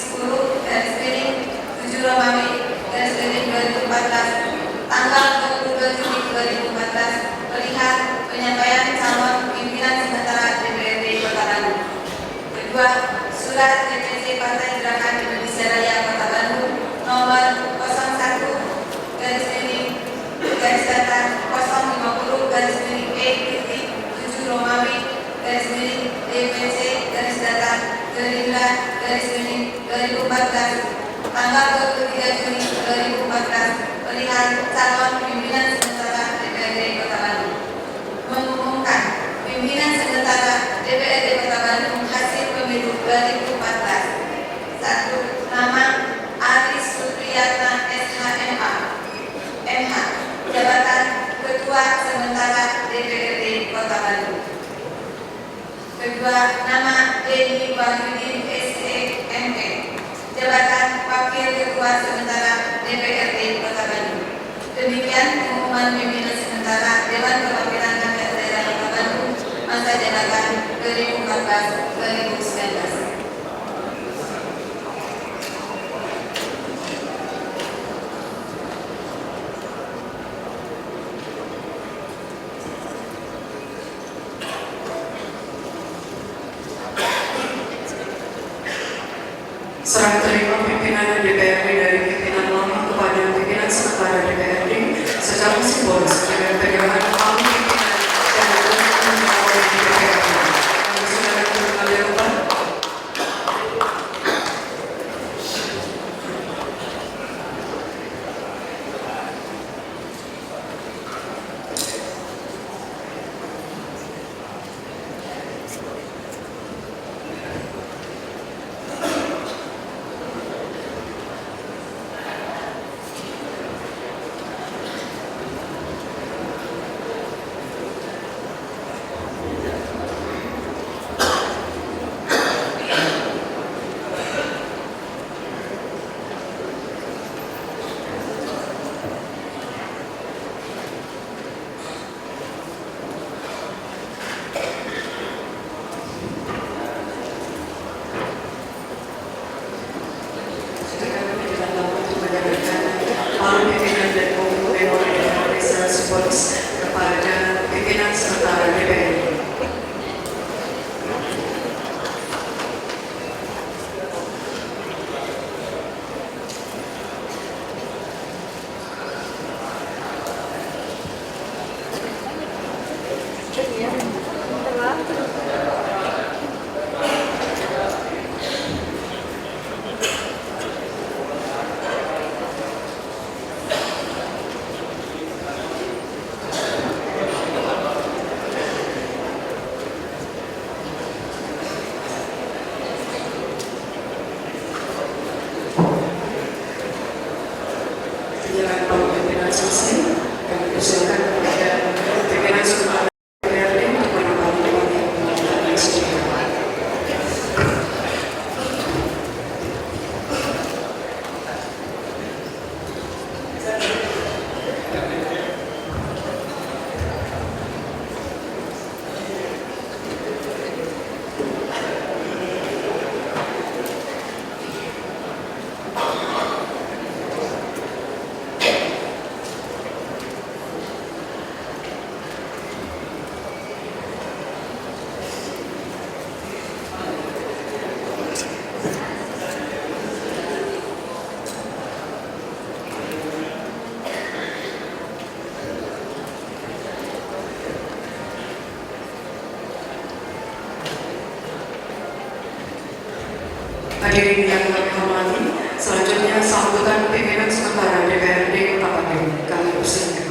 garis miring 7 Romawi garis miring 2014 tanggal 22 Juni 2014 perihal penyampaian calon pimpinan sementara DPRD Kota Bandung. Kedua, surat DPC Partai Gerakan Indonesia Raya Kota Bandung nomor 01 garis miring garis datar 050 garis miring E.7 Romawi garis miring DPC garis datar Gerindra garis miring 2014 tanggal 23 Juni 2014 perihal calon pimpinan sementara DPRD Kota Bandung. Mengumumkan pimpinan sementara DPRD Kota Bandung hasil pemilu 2014. 1. Nama Aris Supriyatna SHMA MH, jabatan Ketua Sementara DPRD Kota Bandung. Kedua, nama Denny Wahyudin SEME, jabatan Wakil Ketua Sementara DPRD Kota Bandung. Demikian pengumuman pimpinan sementara Dewan Perwakilan Rakyat Daerah Kota Bandung masa jabatan 2014-2019. Serah terima pimpinan DPRD dari pimpinan lama kepada pimpinan sementara DPRD secara simbolis dengan pegangan palu pimpinan dan pimpinan awal DPRD. Silakan kembali Bapak. Kepada pimpinan sementara DPRD. Jalan Tol Pimpinan Sisi, kami persilakan kepada pimpinan sementara DPRD untuk menambahkan pemilihan secara hadirin yang kami hormati, selanjutnya sambutan pimpinan sementara DPRD Kota Bandung. Kami persilakan.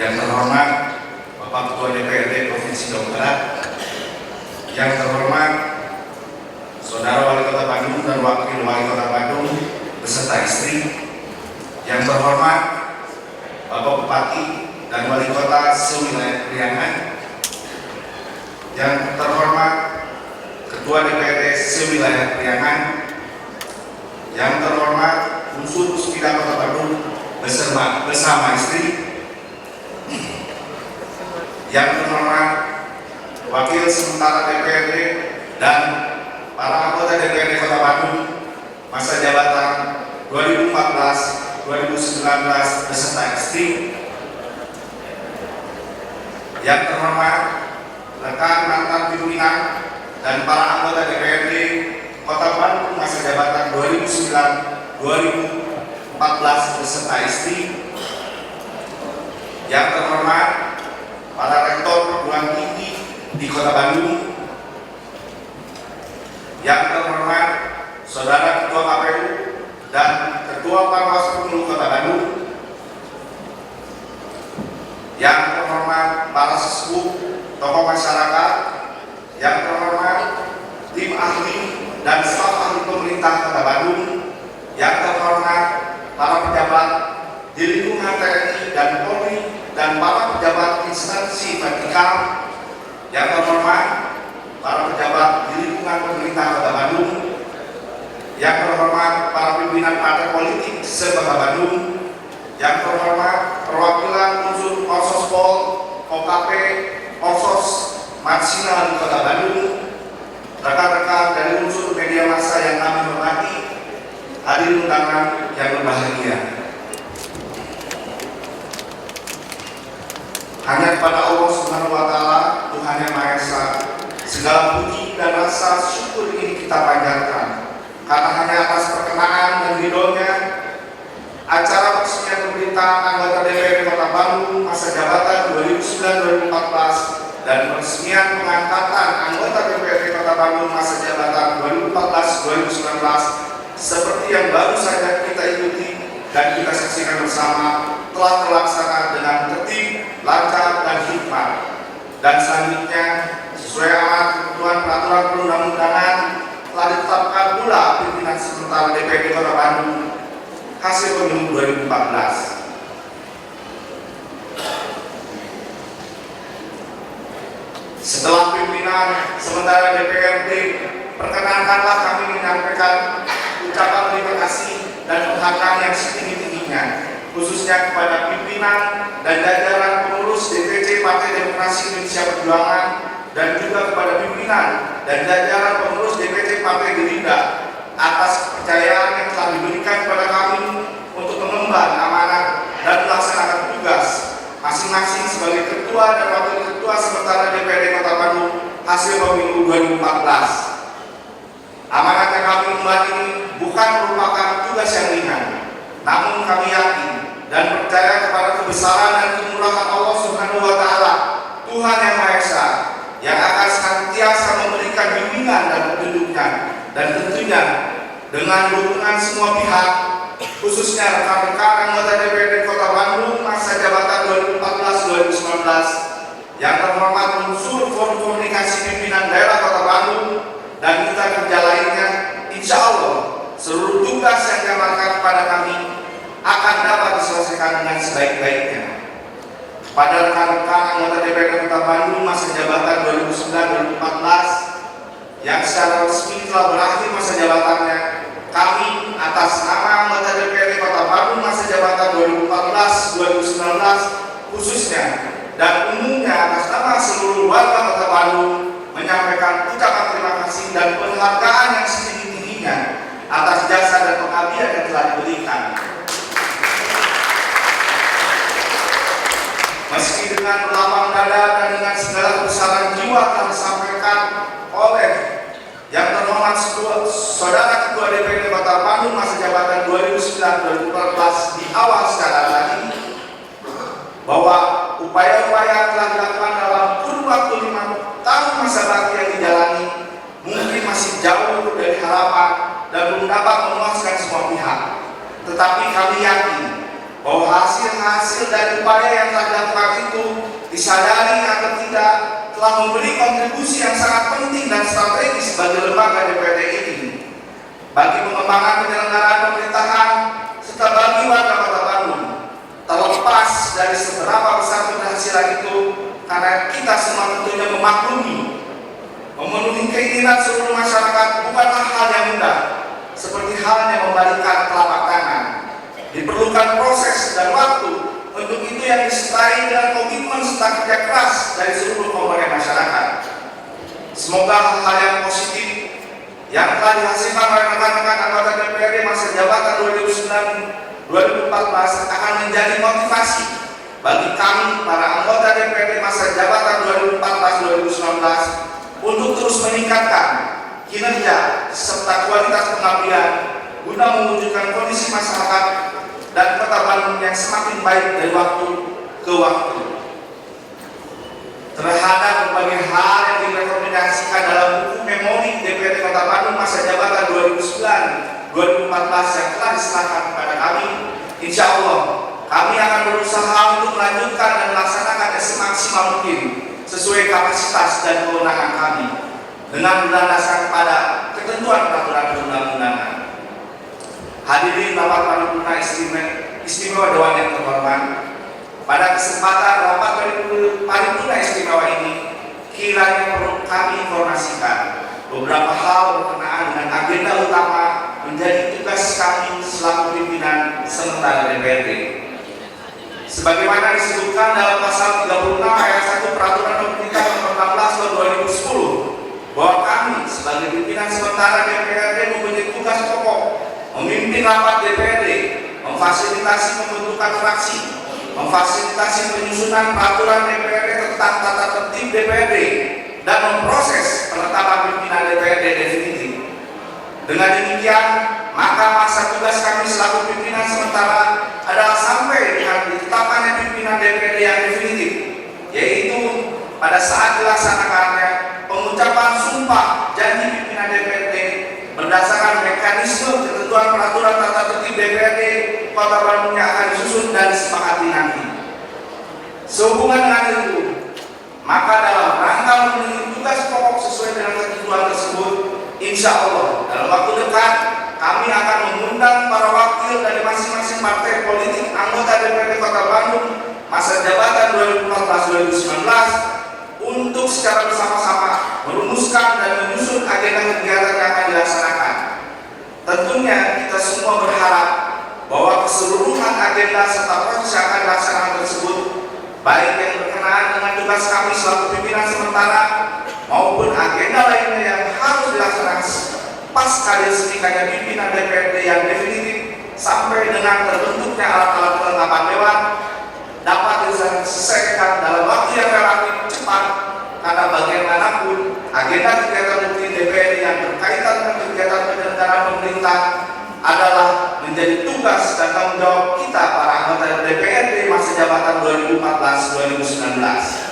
yang terhormat Bapak Ketua DPRD Provinsi Jawa Barat, yang terhormat Saudara Wali Kota Bandung dan Wakil Wali Kota Bandung beserta istri, yang terhormat Bapak Bupati dan Wali Kota sewilayah Priangan, yang terhormat Ketua DPRD sewilayah Priangan, yang terhormat unsur Puspida Kota Bandung bersama istri, yang terhormat Wakil sementara DPRD dan para anggota DPRD Kota Bandung masa jabatan 2014-2019 beserta istri, yang terhormat rekan mantan pimpinan dan para anggota DPRD Kota Bandung masa jabatan 2009-2014 beserta istri, yang terhormat para rektor perguruan tinggi di Kota Bandung, yang terhormat Saudara Ketua KPU dan Ketua Panwas Pemilu Kota Bandung, yang terhormat para sesepuh tokoh masyarakat, yang terhormat tim ahli dan staf ahli pemerintah Kota Bandung, yang terhormat para pejabat di lingkungan TNI dan Polri dan para pejabat instansi vertikal, yang terhormat para pejabat di lingkungan pemerintah Kota Bandung, yang terhormat para pimpinan partai politik se-Kota Bandung, yang terhormat perwakilan unsur Orsospol, OKP, Orsos, Marsina di Kota Bandung, rekan-rekan dari unsur media massa yang kami hormati, hadirin undangan yang berbahagia. Hanya kepada Allah Subhanahu wa Ta'ala, Tuhan Yang Maha Esa, segala puji dan rasa syukur ini kita panjatkan, karena hanya atas perkenaan dan ridhonya acara peresmian pemerintahan anggota DPRD Kota Bandung masa jabatan 2009-2014 dan peresmian pengangkatan anggota DPRD Kota Bandung masa jabatan 2014-2019 seperti yang baru saja kita ikuti dan kita saksikan bersama telah terlaksana dengan tertib, lancar, dan hikmat. Dan selanjutnya sesuai amanat ketentuan peraturan perundang-undangan telah ditetapkan pula pimpinan sementara DPRD Kota Bandung hasil pemilu 2014. Setelah pimpinan sementara DPRD, perkenankanlah kami menyampaikan ucapan terima kasih dan penghargaan yang setinggi-tingginya, khususnya kepada pimpinan dan jajaran pengurus DPC Partai Demokrasi Indonesia Perjuangan dan juga kepada pimpinan dan jajaran pengurus DPC Partai Gerindra atas kepercayaan yang telah diberikan kepada kami untuk mengemban amanat dan melaksanakan tugas masing-masing sebagai ketua dan wakil ketua sementara DPRD Kota Bandung hasil pemilu 2014. Amanat yang kami emban ini bukan merupakan tugas yang ringan, namun kami yakin dan percaya kepada kebesaran dan kemurahan Allah Subhanahu wa Ta'ala, Tuhan Yang Maha Esa, yang akan senantiasa memberikan bimbingan dan petunjuknya, dan tentunya dengan dukungan semua pihak, khususnya rekan-rekan anggota DPRD Kota Bandung masa jabatan 2014-2019, yang terhormat unsur forum komunikasi pimpinan daerah Kota Bandung dan mitra kerja lainnya. Insya Allah seluruh tugas yang diamanahkan kepada kami akan dapat diselesaikan dengan sebaik-baiknya. Pada rekan-rekan anggota DPRD Kota Bandung masa jabatan 2009-2014 yang secara resmi telah berakhir masa jabatannya, kami atas nama anggota DPRD Kota Bandung masa jabatan 2014-2019 khususnya dan umumnya atas nama seluruh warga Kota Bandung menyampaikan ucapan terima kasih dan penghargaan yang setinggi-tingginya atas jasa dan pengabdian yang telah diberikan. Meski dengan berlapang dada dan dengan segala kebesaran jiwa telah disampaikan oleh yang terhormat Saudara Ketua DPRD Kota Bandung masa jabatan 2009-2014 di awal secara tadi, bahwa upaya-upaya telah dilakukan dalam kurun waktu 5 tahun masa bakti yang dijalani mungkin masih jauh dari harapan dan belum dapat memuaskan semua pihak. Tetapi kami yakin bahwa hasil-hasil dari upaya yang telah dilakukan itu disadari atau tidak telah memberi kontribusi yang sangat penting dan strategis bagi lembaga DPRD ini, bagi pengembangan penyelenggaraan pemerintahan serta bagi warga Kota Bandung. Terlepas dari seberapa besar keberhasilan itu, karena kita semua tentunya memaklumi memenuhi keinginan seluruh masyarakat bukanlah hal yang mudah, seperti halnya membalikan telapak tangan. Diperlukan proses dan waktu. Untuk itu yang disertai dengan komitmen serta kerja keras dari seluruh komponen masyarakat. Semoga hal-hal yang positif yang telah dihasilkan oleh rekan-rekan anggota DPRD masa jabatan 2009-2014 akan menjadi motivasi bagi kami para anggota DPRD masa jabatan 2014-2019 untuk terus meningkatkan kinerja serta kualitas pengabdian guna mewujudkan kondisi masyarakat dan Kota Bandung yang semakin baik dari waktu ke waktu. Terhadap berbagai hal yang direkomendasikan dalam buku memori DPRD Kota Bandung masa jabatan 2009-2014 yang telah diserahkan kepada kami, insya Allah kami akan berusaha untuk melanjutkan dan melaksanakan semaksimal mungkin sesuai kapasitas dan kewenangan kami dengan berdasarkan pada ketentuan peraturan perundang-undangan. Hadirin rapat paripurna istimewa Dewan yang terhormat, pada kesempatan rapat paripurna istimewa ini kiranya perlu kami informasikan beberapa hal berkenaan dengan agenda utama menjadi tugas kami selaku pimpinan sementara DPRD. Sebagaimana disebutkan dalam pasal 36 ayat 1 Peraturan Pemerintah Nomor 16 Tahun 2010 bahwa kami sebagai pimpinan sementara DPRD mempunyai tugas pokok memimpin rapat DPRD, memfasilitasi pembentukan fraksi, memfasilitasi penyusunan peraturan DPRD tentang tata tertib DPRD, dan memproses penetapan pimpinan DPRD definitif. Dengan demikian, maka masa tugas kami selaku pimpinan sementara adalah sampai dengan ditetapkannya pimpinan DPRD yang definitif, yaitu pada saat dilaksanakannya pengucapan sumpah janji pimpinan DPRD berdasarkan mekanisme ketentuan peraturan tata tertib DPRD Kota Bandung yang akan disusun dan disepakati nanti. Sehubungan dengan itu, maka dalam rangka memenuhi tugas pokok sesuai dengan ketentuan tersebut, insya Allah dalam waktu dekat kami akan mengundang para wakil dari masing-masing partai politik anggota DPRD Kota Bandung masa jabatan 2014-2019 untuk secara bersama-sama merumuskan dan menyusun agenda kegiatan yang akan dilaksanakan. Tentunya kita semua berharap bahwa keseluruhan agenda serta proses yang akan dilaksanakan tersebut, baik yang berkenaan dengan tugas kami selaku pimpinan sementara maupun agenda lainnya yang harus dilaksanakan pasca diresmikannya pimpinan DPRD yang definitif sampai dengan terbentuknya alat-alat kelengkapan dewan, dapat diselesaikan dalam waktu yang relatif cepat, karena bagaimanapun agenda kegiatan rutin DPRD yang berkaitan dengan kegiatan penyelenggaraan pemerintah adalah menjadi tugas dan tanggung jawab kita para anggota DPRD masa jabatan 2014-2019.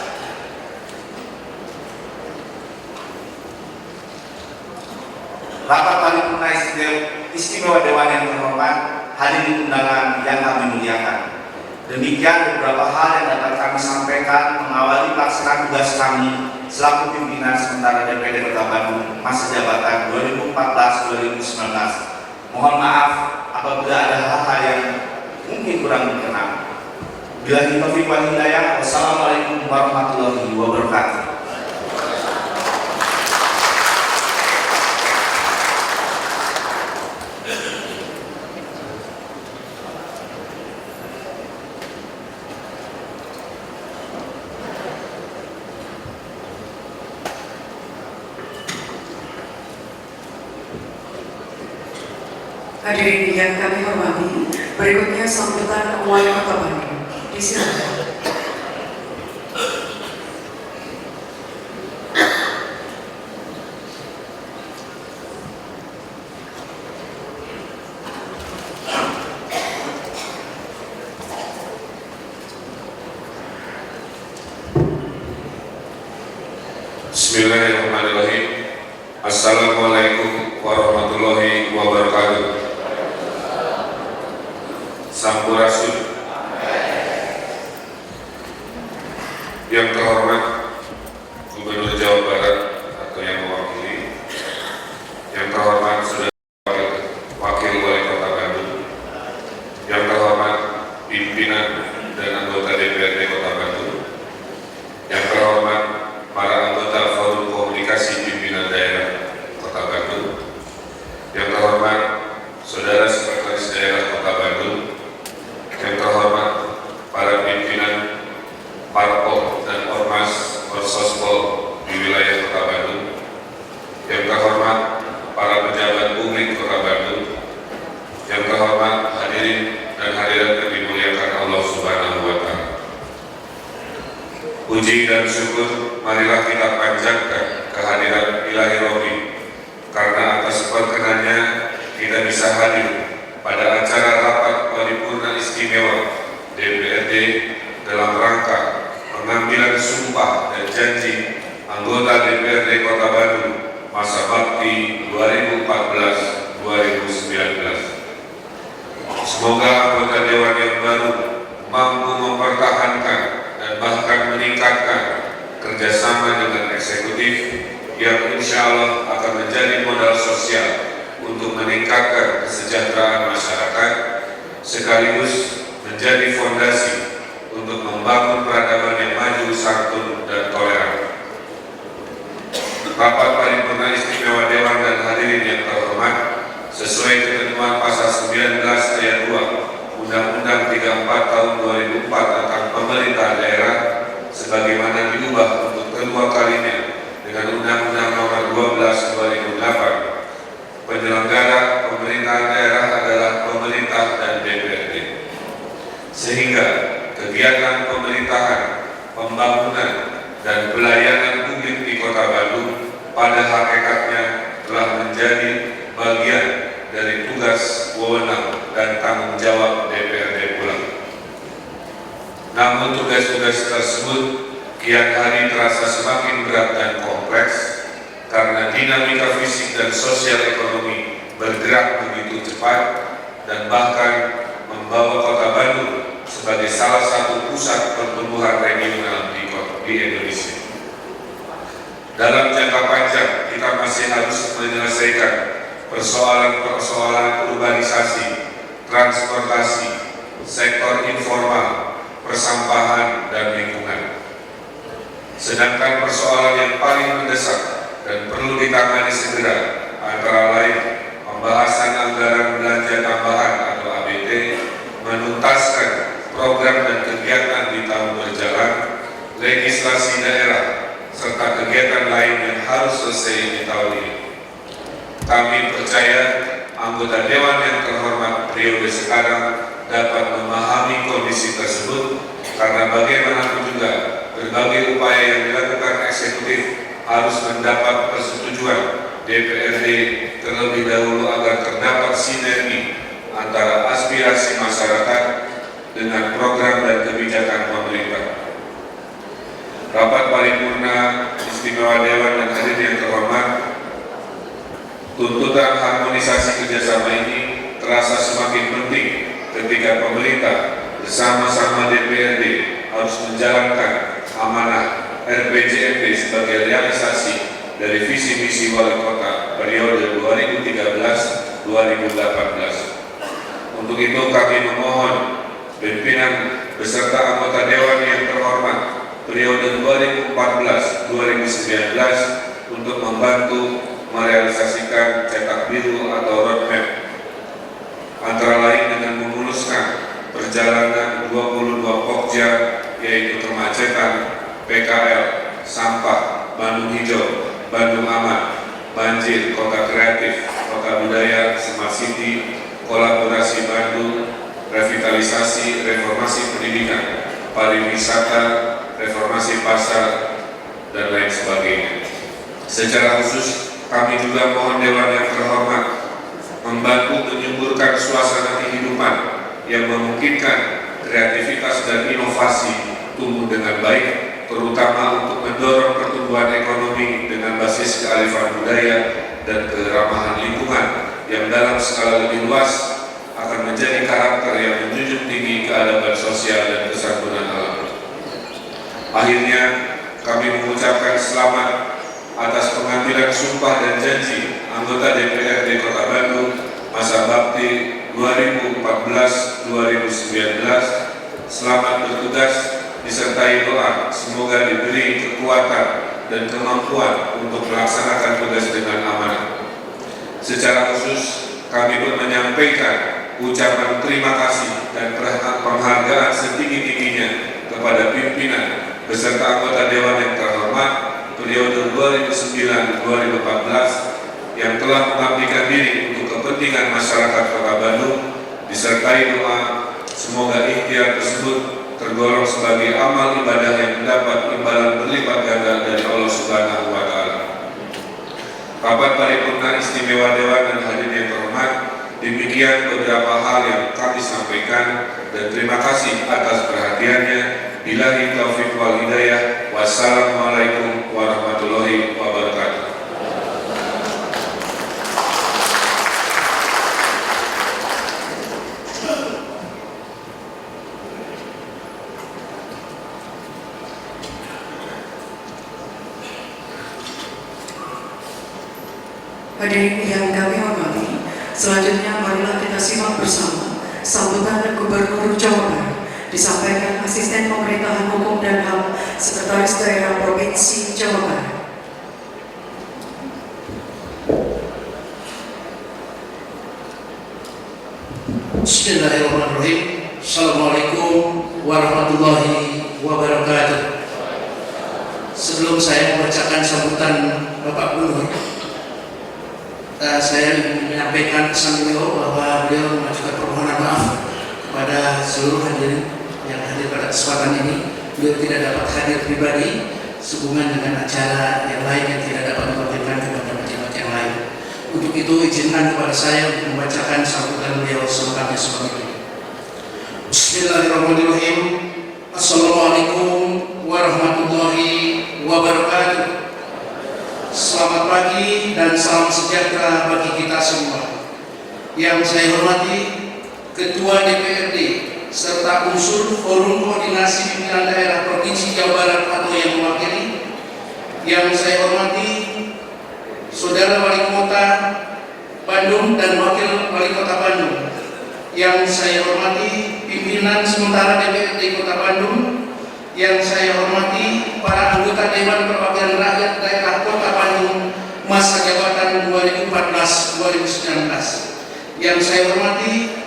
Rapat paripurna istimewa Dewan yang terhormat, hadirin undangan yang kami muliakan. Demikian beberapa hal yang dapat kami sampaikan mengawali pelaksanaan tugas kami selaku pimpinan sementara DPRD Kota Bandung masa jabatan 2014-2019. Mohon maaf apabila ada hal-hal yang mungkin kurang berkenan. Billahi taufiq wal hidayah. Wassalamualaikum warahmatullahi wabarakatuh. Hadirin yang kami hormati, berikutnya sambutan Wali Kota Bandung. Disilakan. Bismillahirrahmanirrahim. Assalamualaikum warahmatullahi wabarakatuh. Sampurasun Puji dan syukur marilah kita panjatkan kehadiran Ilahi Robi, karena atas perkenannya kita bisa hadir pada acara rapat paripurna istimewa DPRD dalam rangka pengambilan sumpah dan janji anggota DPRD Kota Bandung masa bakti 2014-2019. Semoga anggota Dewan yang baru mampu mempertahankan dan bahkan meningkatkan kerjasama dengan eksekutif yang insya Allah akan menjadi modal sosial untuk meningkatkan kesejahteraan masyarakat, sekaligus menjadi fondasi untuk membangun peradaban yang maju, santun, dan toleran. Rapat paripurna istimewa Dewan dan hadirin yang terhormat, sesuai ketentuan pasal 19 ayat 2 Undang-Undang 34 tahun 2004 tentang pemerintah daerah, sebagaimana diubah untuk kedua kalinya dengan Undang-Undang Nomor 12 2008. Penyelenggara pemerintahan daerah adalah pemerintah dan DPRD, sehingga kegiatan pemerintahan, pembangunan, dan pelayanan publik di Kota Bandung pada hakikatnya telah menjadi bagian dari tugas, wewenang, dan tanggung jawab DPRD pula. Namun tugas-tugas tersebut kian hari terasa semakin berat dan kompleks karena dinamika fisik dan sosial ekonomi bergerak begitu cepat dan bahkan membawa Kota Bandung sebagai salah satu pusat pertumbuhan regional di Indonesia. Dalam jangka panjang kita masih harus menyelesaikan persoalan-persoalan urbanisasi, transportasi, sektor informal, persampahan, dan lingkungan. Sedangkan persoalan yang paling mendesak dan perlu ditangani segera antara lain pembahasan anggaran belanja tambahan atau ABT, menuntaskan program dan kegiatan di tahun berjalan, legislasi daerah, serta kegiatan lain yang harus selesai di tahun ini. Kami percaya anggota Dewan yang terhormat periode sekarang dapat memahami kondisi tersebut, karena bagaimanapun juga berbagai upaya yang dilakukan eksekutif harus mendapat persetujuan DPRD terlebih dahulu agar terdapat sinergi antara aspirasi masyarakat dengan program dan kebijakan pemerintah. Rapat paripurna istimewa Dewan dan hadirin yang terhormat, tuntutan harmonisasi kerjasama ini terasa semakin penting ketika pemerintah bersama-sama DPRD harus menjalankan amanah RPJMD sebagai realisasi dari visi misi wali kota periode 2013-2018. Untuk itu kami memohon pimpinan beserta anggota Dewan yang terhormat periode 2014-2019 untuk membantu merealisasikan cetak biru atau roadmap, antara lain dengan memuluskan perjalanan 22 Pokja, yaitu kemacetan, PKL, sampah, Bandung Hijau, Bandung Aman, banjir, kota kreatif, kota budaya, smart city, kolaborasi Bandung, revitalisasi, reformasi pendidikan, pariwisata, reformasi pasar, dan lain sebagainya. Secara khusus, kami juga mohon Dewan yang terhormat membantu menyuburkan suasana kehidupan yang memungkinkan kreativitas dan inovasi tumbuh dengan baik, terutama untuk mendorong pertumbuhan ekonomi dengan basis kearifan budaya dan keramahan lingkungan yang dalam skala lebih luas akan menjadi karakter yang menjunjung tinggi keadaban sosial dan kesantunan alam. Akhirnya, kami mengucapkan selamat atas pengambilan sumpah dan janji anggota DPRD Kota Bandung masa bakti 2014-2019. Selamat bertugas disertai doa semoga diberi kekuatan dan kemampuan untuk melaksanakan tugas dengan amanah. Secara khusus, kami pun menyampaikan ucapan terima kasih dan penghargaan setinggi-tingginya kepada pimpinan beserta anggota Dewan yang terhormat periode 2009-2014 yang telah mengabdikan diri untuk kepentingan masyarakat Kota Bandung, disertai doa semoga ikhtiar tersebut tergolong sebagai amal ibadah yang mendapat imbalan berlipat ganda dari Allah Subhanahu wa Ta'ala. Rapat paripurna istimewa Dewan dan hadirin yang terhormat, demikian beberapa hal yang kami sampaikan dan terima kasih atas perhatiannya. Billahi taufiq wal hidayah. Wassalamualaikum warahmatullahi wabarakatuh. Hadirin yang kami hormati, selanjutnya marilah kita simak bersama sambutan Gubernur Jawa Barat disampaikan Asisten Pemerintahan Hukum dan HAM Sekretaris Daerah Provinsi Jawa Barat. Bismillahirrahmanirrahim. Assalamualaikum warahmatullahi wabarakatuh. Sebelum saya membacakan sambutan Bapak Gubernur, saya ingin menyampaikan pesan beliau bahwa beliau mengajukan permohonan maaf kepada seluruh hadirin yang hadir pada kesempatan ini. Beliau tidak dapat hadir pribadi sehubungan dengan acara yang lain yang tidak dapat diwakilkan kepada pejabat yang lain. Untuk itu izinkan kepada saya untuk membacakan sambutan beliau selengkapnya sebagai ini. Bismillahirrahmanirrahim. Assalamualaikum warahmatullahi wabarakatuh. Selamat pagi dan salam sejahtera bagi kita semua. Yang saya hormati Ketua DPRD serta unsur Forum Koordinasi Pimpinan Daerah Provinsi Jawa Barat atau yang mewakili. Yang saya hormati Saudara Wali Kota Bandung dan Wakil Wali Kota Bandung. Yang saya hormati pimpinan sementara DPRD Kota Bandung. Yang saya hormati para anggota Dewan Perwakilan Rakyat Daerah Kota Bandung masa jabatan 2014-2019. Yang saya hormati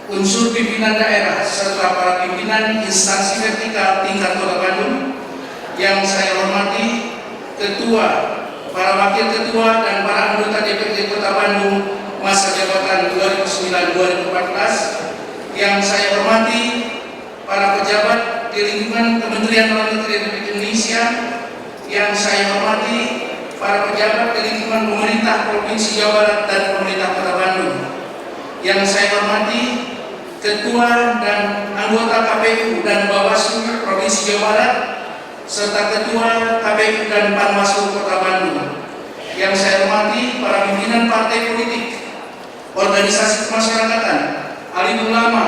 unsur pimpinan daerah serta para pimpinan instansi vertikal tingkat Kota Bandung. Yang saya hormati ketua, para wakil ketua dan para anggota DPRD Kota Bandung masa jabatan 2009-2014. Yang saya hormati para pejabat di lingkungan Kementerian Dalam Negeri Republik Indonesia. Yang saya hormati para pejabat di lingkungan pemerintah Provinsi Jawa Barat dan pemerintah Kota Bandung. Yang saya hormati ketua dan anggota KPU dan Bawaslu Provinsi Jawa Barat serta ketua KPU dan Panwaslu Kota Bandung. Yang saya hormati para pimpinan partai politik, organisasi kemasyarakatan, alim ulama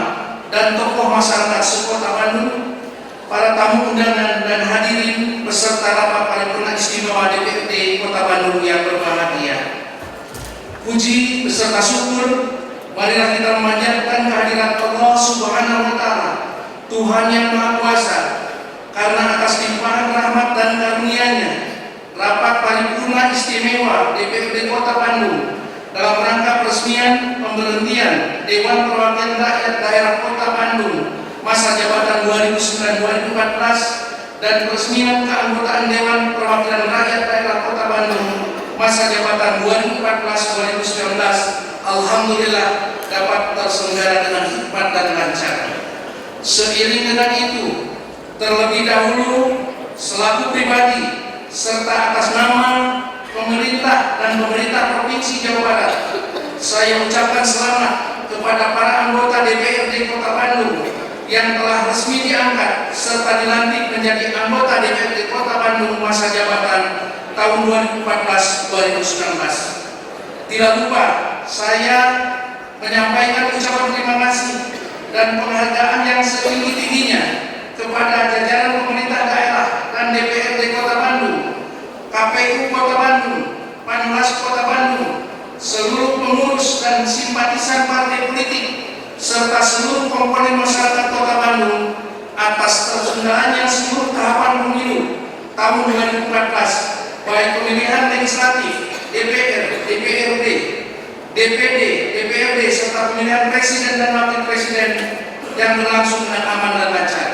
dan tokoh masyarakat sekota Bandung, para tamu undangan dan hadirin beserta rapat paripurna istimewa DPRD Kota Bandung yang berbahagia. Puji beserta syukur marilah kita memanjatkan kehadirat Allah Subhanahu wa Ta'ala, Tuhan yang Maha Kuasa, karena atas limpahan rahmat dan karunia-Nya rapat paripurna istimewa DPRD Kota Bandung dalam rangka peresmian pemberhentian Dewan Perwakilan Rakyat Daerah Kota Bandung masa jabatan 2009-2014 dan peresmian keanggotaan Dewan Perwakilan Rakyat Daerah Kota Bandung masa jabatan 2014-2019 alhamdulillah dapat terselenggara dengan hikmat dan lancar. Seiring dengan itu, terlebih dahulu selaku pribadi serta atas nama pemerintah dan pemerintah Provinsi Jawa Barat, saya ucapkan selamat kepada para anggota DPRD Kota Bandung yang telah resmi diangkat serta dilantik menjadi anggota DPRD Kota Bandung masa jabatan tahun 2014-2019. Tidak lupa saya menyampaikan ucapan terima kasih dan penghargaan yang setinggi-tingginya kepada jajaran pemerintah daerah dan DPRD Kota Bandung, KPU Kota Bandung, Panwas Kota Bandung, seluruh pengurus dan simpatisan partai politik, serta seluruh komponen masyarakat Kota Bandung atas terselenggaranya seluruh tahapan pemilu tahun 2014, baik pemilihan legislatif, DPR, DPRD, DPD, DPRD, serta pemilihan presiden dan wakil presiden yang berlangsung dengan aman dan lancar.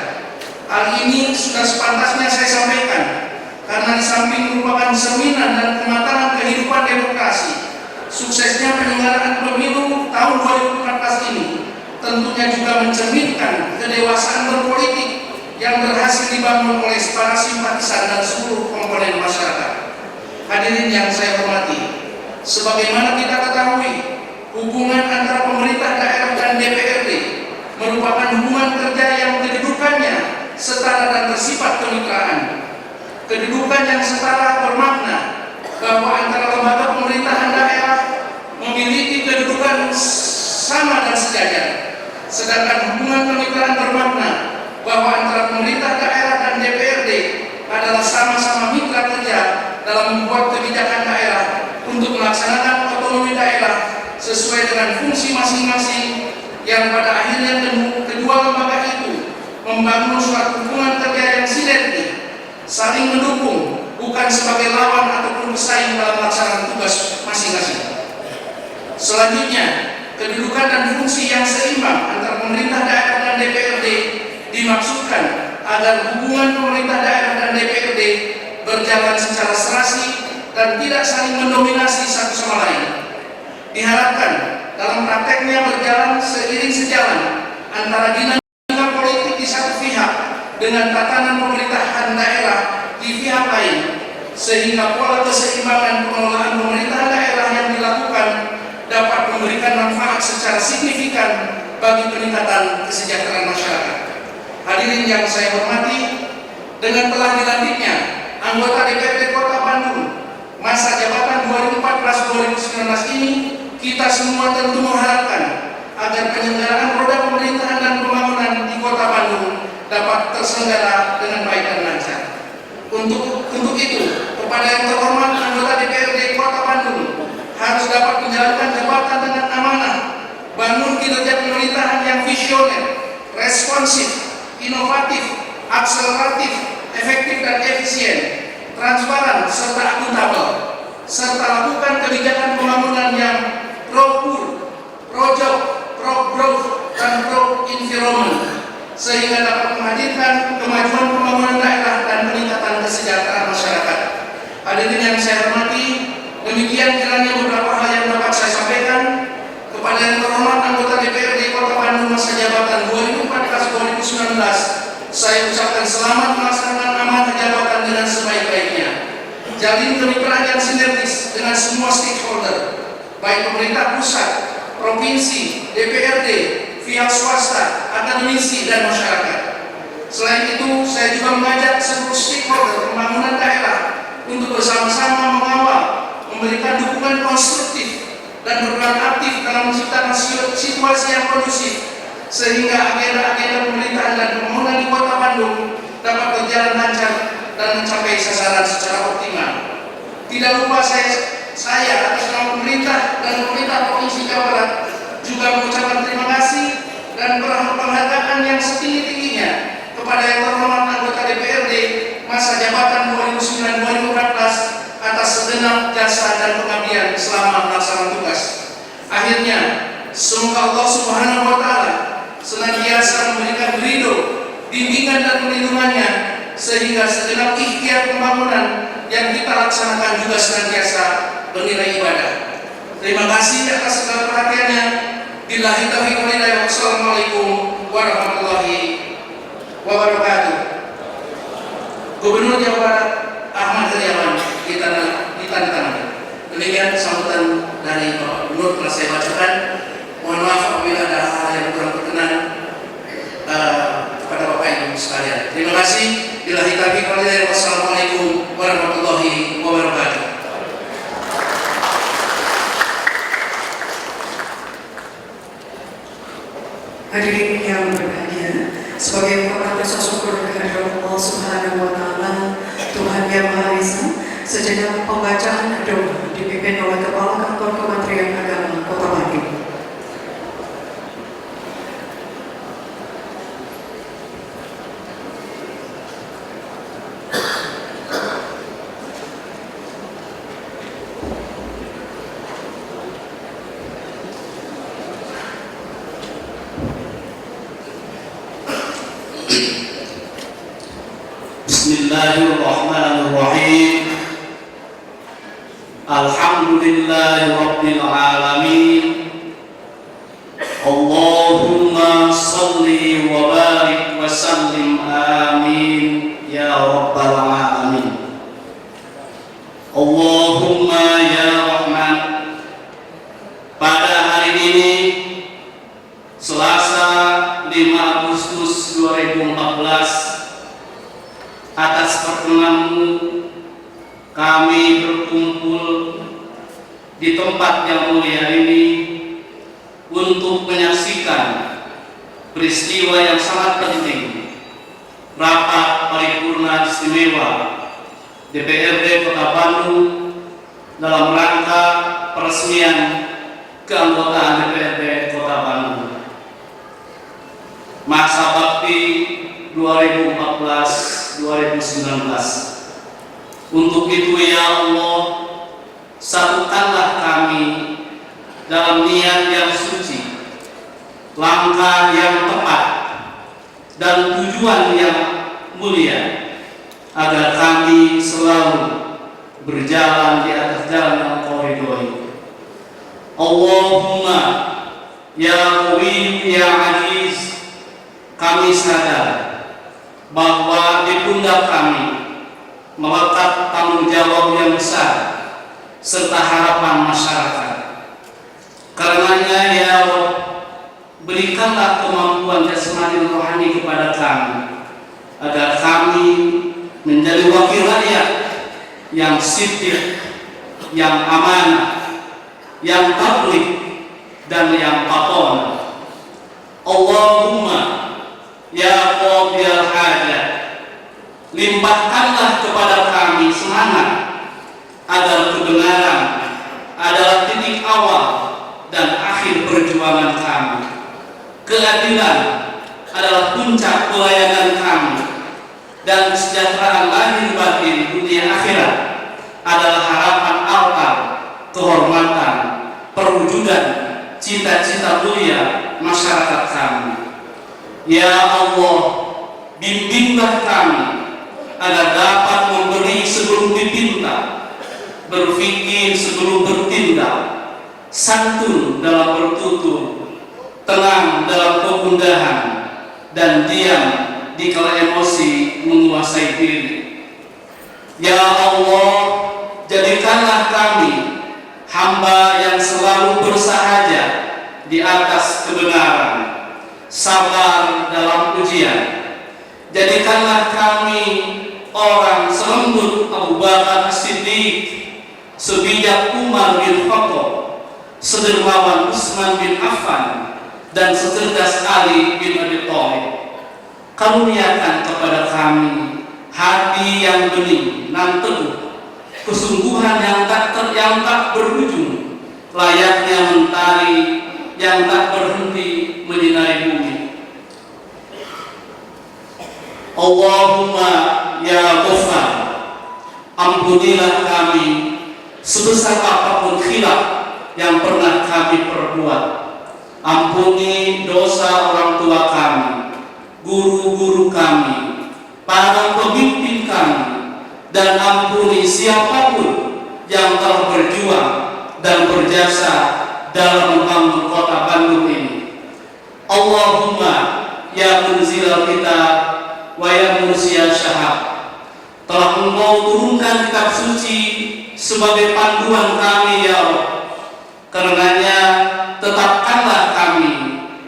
Hal ini sudah sepantasnya saya sampaikan, karena di samping merupakan cerminan dan kematangan kehidupan demokrasi, suksesnya penyelenggaraan pemilu tahun 2014 ini tentunya juga mencerminkan kedewasaan berpolitik yang berhasil dibangun oleh para simpatisan dan seluruh komponen masyarakat. Hadirin yang saya hormati, sebagaimana kita ketahui, hubungan antara pemerintah daerah dan DPRD merupakan hubungan kerja yang kedudukannya setara dan bersifat kemitraan. Kedudukan yang setara bermakna bahwa antara lembaga pemerintahan daerah memiliki kedudukan sama dan sejajar, sedangkan hubungan kemitraan bermakna bahwa antara pemerintah daerah dan DPRD adalah sama-sama mitra kerja dalam membuat kebijakan daerah untuk melaksanakan otonomi daerah sesuai dengan fungsi masing-masing, yang pada akhirnya kedua lembaga itu membangun suatu hubungan kerja yang sinergi, saling mendukung, bukan sebagai lawan ataupun pesaing dalam melaksanakan tugas masing-masing. Selanjutnya, kedudukan dan fungsi yang seimbang antara pemerintah daerah dan DPRD dimaksudkan agar hubungan pemerintah daerah dan DPRD berjalan secara serasi dan tidak saling mendominasi satu sama lain. Diharapkan dalam prakteknya berjalan seiring sejalan antara dinamika politik di satu pihak dengan tatanan pemerintahan daerah di pihak lain, sehingga pola keseimbangan pengelolaan pemerintahan daerah yang dilakukan dapat memberikan manfaat secara signifikan bagi peningkatan kesejahteraan masyarakat. Hadirin yang saya hormati, dengan telah dilantiknya anggota DPRD Kota Bandung masa jabatan 2014-2019 ini, kita semua tentu mengharapkan agar penyelenggaraan roda pemerintahan dan pembangunan di Kota Bandung dapat terselenggara dengan baik dan lancar. Untuk itu, kepada yang terhormat anggota DPRD Kota Bandung harus dapat menjalankan jabatan dengan amanah, bangun kinerja pemerintahan yang visioner, responsif, inovatif, akseleratif, efektif dan efisien, transparan serta akuntabel, serta lakukan kebijakan pembangunan yang pro-pur, pro-job, pro-growth, dan pro-environment, sehingga dapat menghadirkan kemajuan pembangunan daerah dan peningkatan kesejahteraan masyarakat. Hadirin yang saya hormati, demikian kiranya beberapa hal yang dapat saya sampaikan. Kepada yang terhormat anggota DPRD Kota Bandung masa jabatan 2014-2019, saya ucapkan selamat melaksanakan amanah jabatan dengan sebaik-baiknya. Jalin kemitraan yang sinergis dengan semua stakeholder, baik pemerintah pusat, provinsi, DPRD, pihak swasta, akademisi, dan masyarakat. Selain itu, saya juga mengajak seluruh stakeholder pembangunan daerah untuk bersama-sama mengawal, memberikan dukungan konstruktif, dan berperan aktif dalam menciptakan situasi yang kondusif, sehingga agenda-agenda pemerintahan dan pembangunan di Kota Bandung dapat berjalan lancar dan mencapai sasaran secara optimal. Tidak lupa saya atas nama pemerintah dan pemerintah Provinsi Jawa Barat juga mengucapkan terima kasih dan penghargaan yang setinggi-tingginya kepada yang terhormat anggota DPRD masa jabatan 2009-2014 atas segenap jasa dan pengabdian selama melaksanakan tugas. Akhirnya, semoga Allah Subhanahu wa Ta'ala senantiasa memberikan ridho, bimbingan dan perlindungannya, sehingga segenap ikhtiar pembangunan yang kita laksanakan juga senantiasa bernilai ibadah. Terima kasih atas segala perhatiannya. Billahi taufiq wal hidayah. Wassalamualaikum warahmatullahi wabarakatuh. Gubernur Jawa Barat Ahmad Heriawan ditandatangani. Demikian sambutan dari Bapak Gubernur telah saya bacakan. Mohon maaf apabila ada hal yang kurang berkenan kepada Bapak Ibu sekalian. Terima kasih. Billahi taufiq wal hidayah. Wassalamualaikum warahmatullahi wabarakatuh. Hadirin yang berbahagia, sebagai ungkapan rasa syukur kehadirat Allah Subhanahu wa Ta'ala, Tuhan Yang Maha Esa, sejenak pembacaan doa dipimpin oleh Kepala Kantor Kementerian Agama Kota Bandung. Bismillahirrahmanirrahim. Alhamdulillahi Rabbil Alamin. Allahumma salli wa barik wa sallim. Amin. tempat yang mulia ini untuk menyaksikan peristiwa yang sangat penting, rapat paripurna istimewa DPRD Kota Bandung dalam rangka peresmian keanggotaan DPRD Kota Bandung masa bakti 2014-2019. Untuk itu ya Allah, satukanlah kami dalam niat yang suci, langkah yang tepat, dan tujuan yang mulia, agar kami selalu berjalan di atas jalan yang Kau ridhoi. Allahumma ya Qawi ya Aziz, kami sadar bahwa di pundak kami melekat tanggung jawab yang besar serta harapan masyarakat. Karenanya ya Allah, berikanlah kemampuan jasmani dan rohani kepada kami, agar kami menjadi wakil rakyat yang siddiq, yang amanah, yang tabligh, dan yang paton. Allahumma ya qadiyal hajat, limpahkanlah kepada kami semangat agar kebenaran adalah titik awal dan akhir perjuangan kami. Keadilan adalah puncak pelayanan kami, dan kesejahteraan lahir batin dunia akhirat adalah harapan altar, kehormatan, perwujudan cita-cita mulia masyarakat kami. Ya Allah, bimbinglah kami agar dapat memberi sebelum dipinta, berpikir sebelum bertindak, santun dalam bertutur, tenang dalam kegundahan, dan diam di kala emosi menguasai diri. Ya Allah, jadikanlah kami hamba yang selalu bersahaja di atas kebenaran, sabar dalam ujian. Jadikanlah kami orang selembut Abu Bakar As-Siddiq, sebijak Umar bin Khattab, sedermawan Utsman bin Affan, dan secerdas Ali bin Abi Thalib. Karuniakan kepada kami hati yang bening dan teguh, kesungguhan yang tak berujung, layaknya mentari yang tak berhenti menyinari bumi. Allahumma ya Ghaffar, ampunilah kami sebesar apapun khilaf yang pernah kami perbuat. Ampuni dosa orang tua kami, guru-guru kami, para pemimpin kami, dan ampuni siapapun yang telah berjuang dan berjasa dalam membangun kota Bandung ini. Allahumma ya munzilal kitab wa ya mursial syahab, telah Engkau turunkan kitab suci sebagai panduan kami ya Allah. Karenanya tetapkanlah kami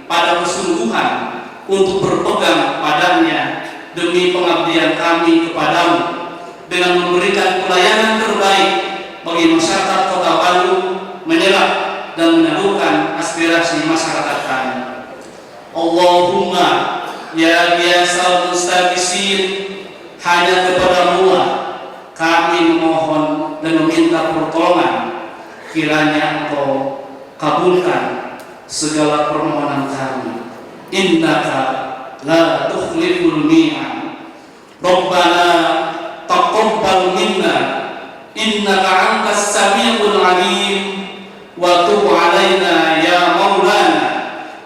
pada kesungguhan untuk berpegang padanya demi pengabdian kami kepadamu, dengan memberikan pelayanan terbaik bagi masyarakat kota Bandung, menyerap dan menyalurkan aspirasi masyarakat kami. Allahumma ya biasal mustaqisin, hanya kepadamu kami memohon dan meminta pertolongan. Kiranya Engkau kabulkan segala permohonan kami. Innaka la tukhliful mi'ad. Rabbana taqabbal minna innaka antas samiul alim wa tub alaina ya maulana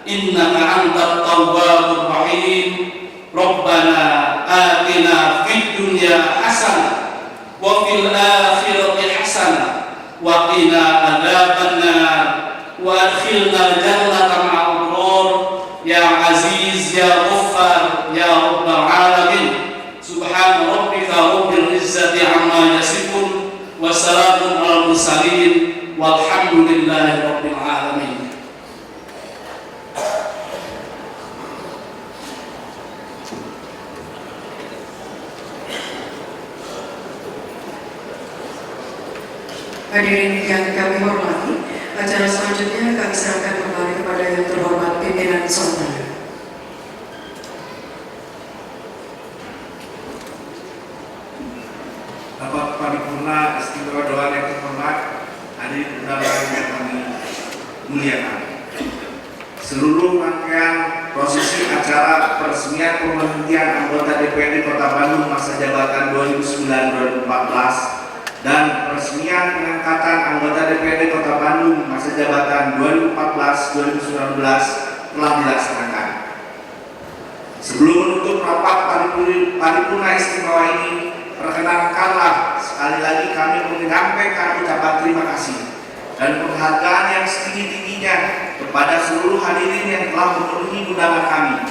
innaka antat tawwabur rahim. Rabbana atina fid dunya hasanah wa fil akhirati hasanah wa qina adzabannar wa adkhilna jannata ma'al abrar ya aziz ya ghaffar ya rabbal alamin. Subhana rabbika rabbil izzati amma yasifun wa salamun alal mursalin walhamdulillahi rabbil alamin. Hadirin yang kami hormati, Acara selanjutnya kami serahkan kembali kepada yang terhormat pimpinan Sultan. Rapat paripurna istimewa Dewan yang terhormat, hadirin undangan yang kami muliakan. Seluruh rangkaian prosesi acara peresmian pemberhentian anggota DPRD Kota Bandung masa jabatan 2009-2014 dan peresmian pengangkatan anggota DPRD Kota Bandung masa jabatan 2014-2019 telah dilaksanakan. Sebelum menutup rapat paripurna istimewa ini, perkenankanlah sekali lagi kami menyampaikan ucapan terima kasih dan penghargaan yang setinggi-tingginya kepada seluruh hadirin yang telah memenuhi undangan kami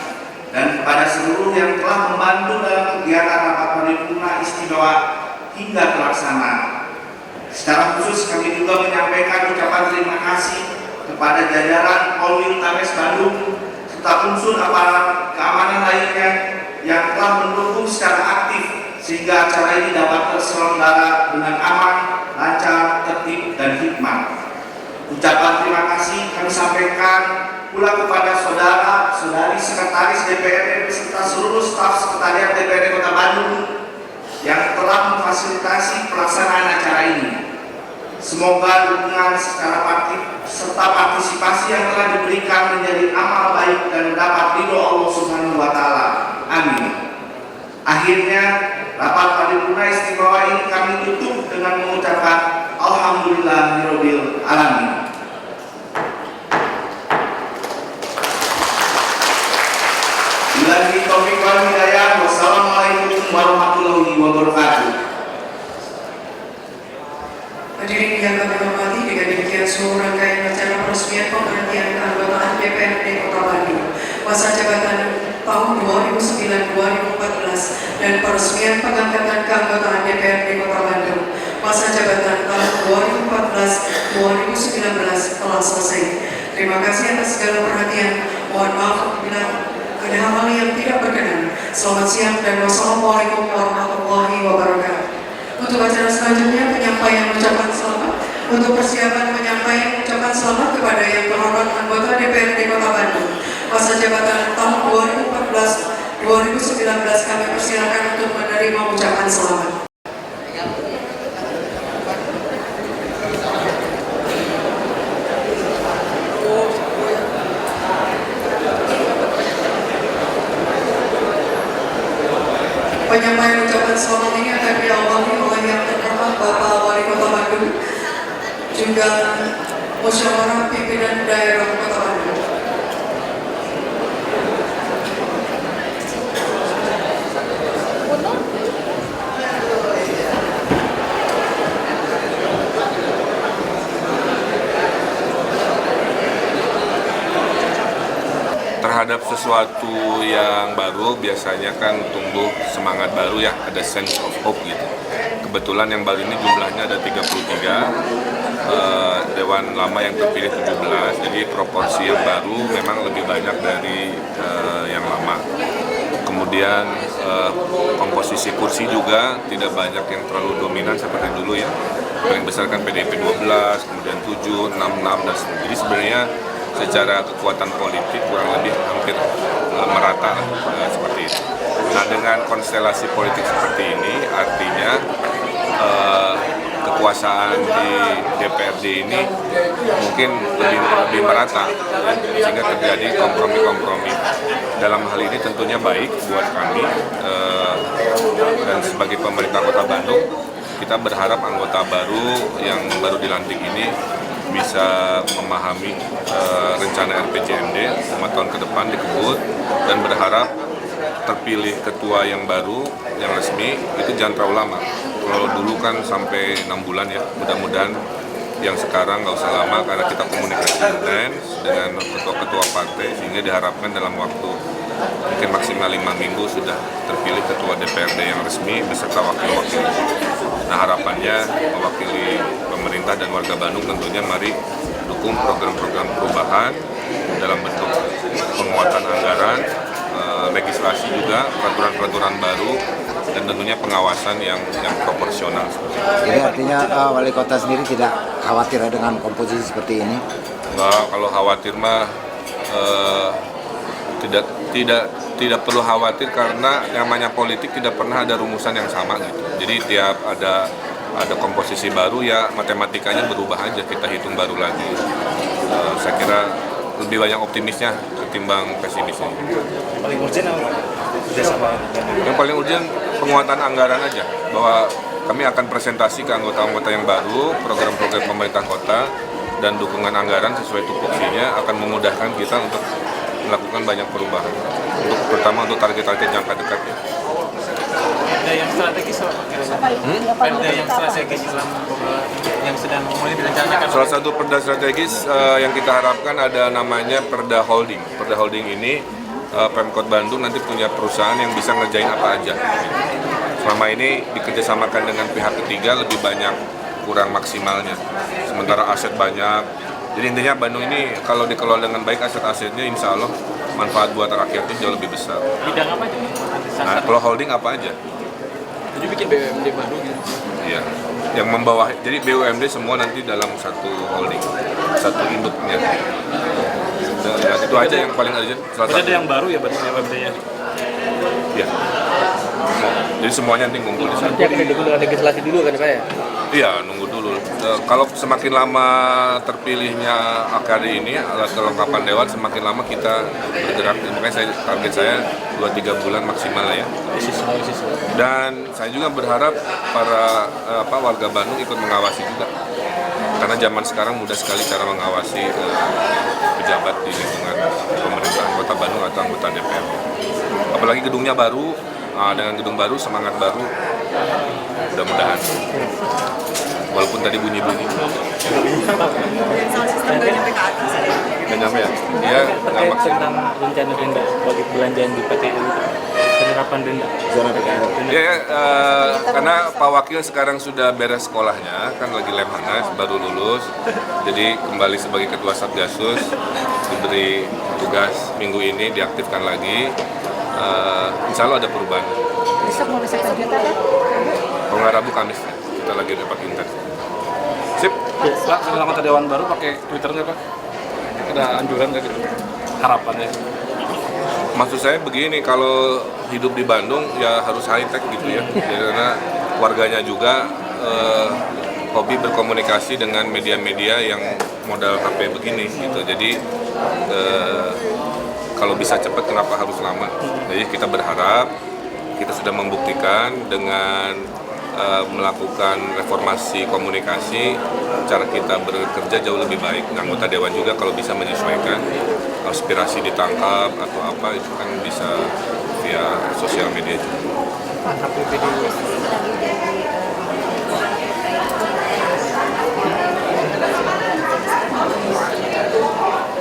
dan kepada seluruh yang telah membantu dalam kegiatan rapat paripurna istimewa hingga terlaksana. Secara khusus kami juga menyampaikan ucapan terima kasih kepada jajaran Polwil Tabes Bandung serta unsur aparat keamanan lainnya yang telah mendukung secara aktif sehingga acara ini dapat terselenggara dengan aman, lancar, tertib, dan hikmat. Ucapan terima kasih kami sampaikan pula kepada saudara-saudari sekretaris DPRD beserta seluruh staf sekretariat DPRD Kota Bandung yang telah memfasilitasi pelaksanaan acara ini. Semoga dukungan secara aktif serta partisipasi yang telah diberikan menjadi amal baik dan mendapat ridho Allah Subhanahu wa Ta'ala. Amin. Akhirnya, rapat paripurna istimewa ini kami tutup dengan mengucapkan Alhamdulillahirabbil alamin. Billahi taufiq wal hidayah. Wassalamualaikum warahmatullahi wabarakatuh. Hadirin yang kami hormati, dengan demikian seluruh rangkaian acara peresmian pemberhentian keanggotaan DPRD Kota Bandung masa jabatan tahun 2009-2014 dan peresmian pengangkatan keanggotaan DPRD Kota Bandung masa jabatan tahun 2014-2019 telah selesai. Terima kasih atas segala perhatian. Mohon maaf apabila ada hal-hal yang tidak berkenan. Selamat siang dan wassalamualaikum warahmatullahi wabarakatuh. Untuk acara selanjutnya penyampaian ucapan selamat. Untuk persiapan penyampaian ucapan selamat kepada yang terhormat anggota DPRD Kota Bandung masa jabatan tahun 2014-2019 kami persilakan untuk menerima ucapan selamat. Penyampaian ucapan selamat ini akan diawali oleh yang terhormat Bapak Wali Kota Bandung, juga musyawarah pimpinan daerah Kota Bandung. Terhadap sesuatu yang baru biasanya kan tumbuh semangat baru ya, ada sense of hope gitu. Kebetulan yang baru ini jumlahnya ada 33, Dewan lama yang terpilih 17, jadi proporsi yang baru memang lebih banyak dari yang lama. Kemudian komposisi kursi juga tidak banyak yang terlalu dominan seperti dulu ya. Paling besar kan PDIP 12, kemudian 7, 6, 6, dan jadi sebenarnya secara kekuatan politik kurang lebih hampir merata seperti itu. Nah, dengan konstelasi politik seperti ini artinya kekuasaan di DPRD ini mungkin lebih merata ya, sehingga terjadi kompromi-kompromi. Dalam hal ini tentunya baik buat kami dan sebagai pemerintah Kota Bandung kita berharap anggota baru yang baru dilantik ini bisa memahami rencana RPJMD 5 tahun ke depan dikebut dan berharap terpilih ketua yang baru yang resmi itu jangan terlalu lama. Kalau dulu kan sampai 6 bulan ya, mudah-mudahan yang sekarang nggak usah lama karena kita komunikasi intens dengan ketua-ketua partai sehingga diharapkan dalam waktu mungkin maksimal 5 minggu sudah terpilih ketua DPRD yang resmi beserta wakil-wakil. Nah, harapannya mewakili pemerintah dan warga Bandung tentunya mari dukung program-program perubahan dalam bentuk penguatan anggaran, legislasi juga, peraturan-peraturan baru dan tentunya pengawasan yang proporsional. Jadi artinya wali kota sendiri tidak khawatir dengan komposisi seperti ini? Enggak, kalau khawatir mah tidak perlu khawatir, karena yang namanya politik tidak pernah ada rumusan yang sama gitu. Jadi tiap ada komposisi baru ya matematikanya berubah aja, kita hitung baru lagi. Saya kira lebih banyak optimisnya ketimbang pesimisnya. Paling urgent apa? Yang paling urgent penguatan anggaran aja, bahwa kami akan presentasi ke anggota-anggota yang baru program-program pemerintah kota, dan dukungan anggaran sesuai tupoksinya akan memudahkan kita untuk melakukan banyak perubahan, terutama untuk target-target jangka dekat. Perda yang strategis apa? Perda yang strategis yang sedang mulai direncanakan. Salah satu perda strategis yang kita harapkan ada namanya Perda Holding. Perda Holding ini Pemkot Bandung nanti punya perusahaan yang bisa ngerjain apa aja. Selama ini dikerjasamakan dengan pihak ketiga lebih banyak kurang maksimalnya. Sementara aset banyak. Jadi intinya Bandung ini kalau dikelola dengan baik aset-asetnya, insya Allah manfaat buat rakyatnya jauh lebih besar. Bidang apa aja? Nah, kalau holding apa aja? Jadi bikin BUMD Bandung gitu. Iya, yang membawa, jadi BUMD semua nanti dalam satu holding, satu induknya. Ya, itu aja yang paling urgent. Berarti ada yang baru ya berarti BUMD-nya? Iya. Jadi semuanya nanti ngumpul di sana. Nanti akan didukung dengan legislasi dulu kan Pak ya? Iya, nunggu dulu. Kalau semakin lama terpilihnya AKD ini, alat kelengkapan dewan, semakin lama kita bergerak. Makanya target saya 2-3 bulan maksimal lah ya. Dan saya juga berharap para warga Bandung ikut mengawasi juga. Karena zaman sekarang mudah sekali cara mengawasi pejabat di lingkungan pemerintahan Kota Bandung atau anggota DPR. Apalagi gedungnya baru, dengan gedung baru, semangat baru, mudah-mudahan. Walaupun tadi bunyi-bunyi. Sound system nggak nyampe ke atas. Nggak nyampe ya? Iya, nggak maksud. Tentang rencana denda bagi belanjaan di PTN, penerapan denda. Ya, karena Pak Wakil sekarang sudah beres sekolahnya, kan lagi Lemhanas, baru lulus. Jadi kembali sebagai Ketua Satgasus, diberi tugas minggu ini diaktifkan lagi. Insya Allah ada perubahan. Besok mau besok juta kan? Kalau nggak Rabu Kamis, kita lagi dapat intens. Sip. Pak, sekarang anggota dewan baru pakai Twitter nggak Pak? Ada anjuran nggak gitu? Harapannya? Maksud saya begini, kalau hidup di Bandung ya harus high tech gitu ya. Karena warganya juga hobi berkomunikasi dengan media-media yang modal HP begini gitu. Jadi kalau bisa cepat kenapa harus lama? Jadi kita berharap kita sudah membuktikan dengan melakukan reformasi komunikasi, cara kita bekerja jauh lebih baik. Anggota dewan juga kalau bisa menyesuaikan, aspirasi ditangkap atau apa itu kan bisa via sosial media juga.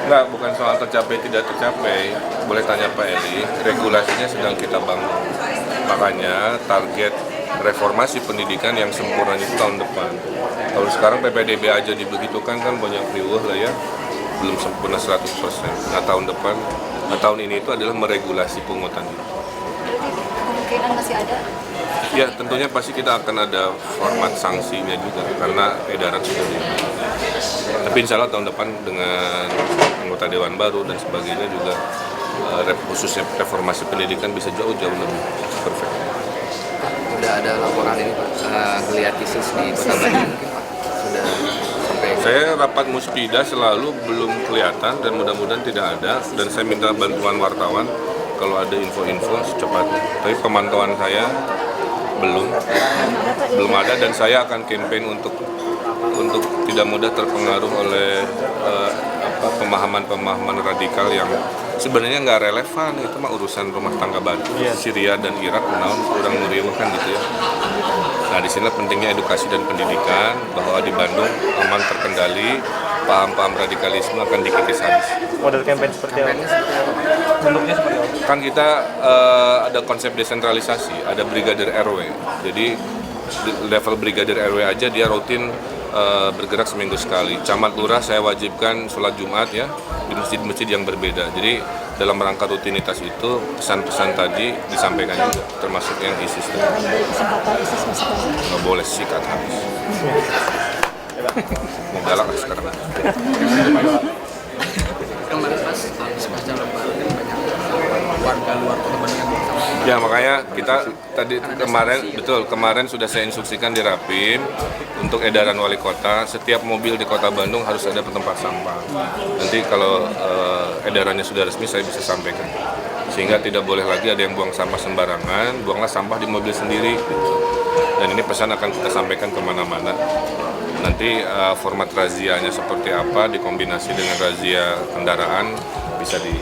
Enggak, bukan soal tercapai tidak tercapai. Boleh tanya Pak Eli, regulasinya sedang kita bangun. Makanya target reformasi pendidikan yang sempurna itu tahun depan. Kalau sekarang PPDB aja dibegitukan kan banyak riuh lah ya, belum sempurna 100%. Nah tahun ini itu adalah meregulasi pungutan itu. Kemungkinan masih ada. Ya tentunya pasti kita akan ada format sanksinya juga karena edaran sudah dibuat. Tapi insya Allah tahun depan dengan anggota dewan baru dan sebagainya juga khususnya reformasi pendidikan bisa jauh-jauh lebih perfect. Sudah ada laporan ini Pak, ngelihat isis di Kota Bandung mungkin Pak? Sudah sampai? Saya rapat Muspida selalu belum kelihatan dan mudah-mudahan tidak ada, dan saya minta bantuan wartawan kalau ada info-info secepatnya. Tapi pemantauan saya belum ada, dan saya akan campaign untuk tidak mudah terpengaruh oleh pemahaman radikal yang sebenarnya nggak relevan. Itu mah urusan rumah tangga Bandung, Syria dan Irak, kurang meriuh kan gitu ya. Nah di sini pentingnya edukasi dan pendidikan bahwa di Bandung aman, terkendali, paham-paham radikalisme akan dikikis habis. Model campaign seperti apa? Bentuknya seperti apa? Kan kita ada konsep desentralisasi, ada brigadir RW. Jadi level brigadir RW aja dia rutin bergerak seminggu sekali. Camat lurah saya wajibkan sholat Jumat ya di masjid-masjid yang berbeda. Jadi dalam rangka rutinitas itu pesan-pesan tadi disampaikan juga, termasuk yang ISIS tadi. Nggak boleh sikat habis. Mau galak lah sekarang. Kemarin pas habis pasca lebaran kan banyak warga luar kota Bandung yang bersama. Ya makanya kita tadi kemarin sudah saya instruksikan di Rapim untuk edaran wali kota, setiap mobil di kota Bandung harus ada tempat sampah. Nanti kalau edarannya sudah resmi saya bisa sampaikan, sehingga tidak boleh lagi ada yang buang sampah sembarangan, buanglah sampah di mobil sendiri. Dan ini pesan akan kita sampaikan kemana-mana. Nanti format razianya seperti apa dikombinasi dengan razia kendaraan bisa di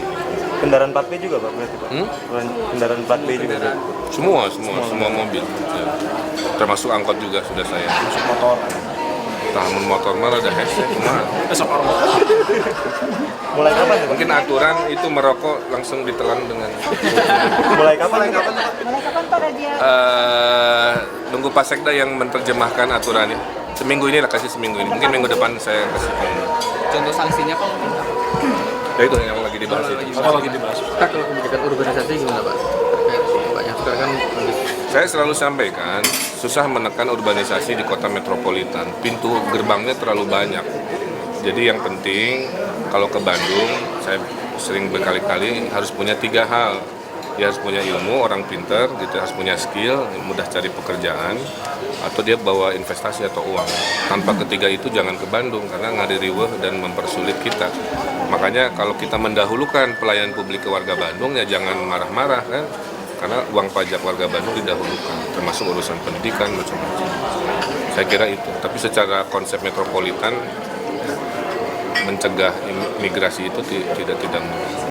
Kendaraan plat B juga Pak berarti Pak? Kendaraan plat B juga? semua mobil ya. Termasuk angkot juga sudah saya masuk motor tahanan motor malah ada hashtag kemana Mulai kapan ya Pak? mungkin aturan itu merokok langsung ditelan dengan Mulai kapan Pak dia? Nunggu Pak Sekda yang menerjemahkan aturannya seminggu ini lah, kasih seminggu ini, mungkin minggu depan saya kasih Contoh sanksinya Pak? ya itu yang lagi dibahas itu. Pak, kalau kebijakan urbanisasi gimana Pak? Terkait banyak juga kan Saya selalu sampaikan, susah menekan urbanisasi di kota metropolitan. Pintu gerbangnya terlalu banyak. Jadi yang penting, kalau ke Bandung, saya sering berkali-kali harus punya 3 hal. Dia harus punya ilmu, orang pinter, gitu, harus punya skill, mudah cari pekerjaan, atau dia bawa investasi atau uang. Tanpa ketiga itu jangan ke Bandung, karena ngaririweh dan mempersulit kita. Makanya kalau kita mendahulukan pelayanan publik ke warga Bandung, ya jangan marah-marah kan. Karena uang pajak warga Bandung didahulukan, termasuk urusan pendidikan, macam-macam. Saya kira itu. Tapi secara konsep metropolitan, mencegah migrasi itu tidak mudah.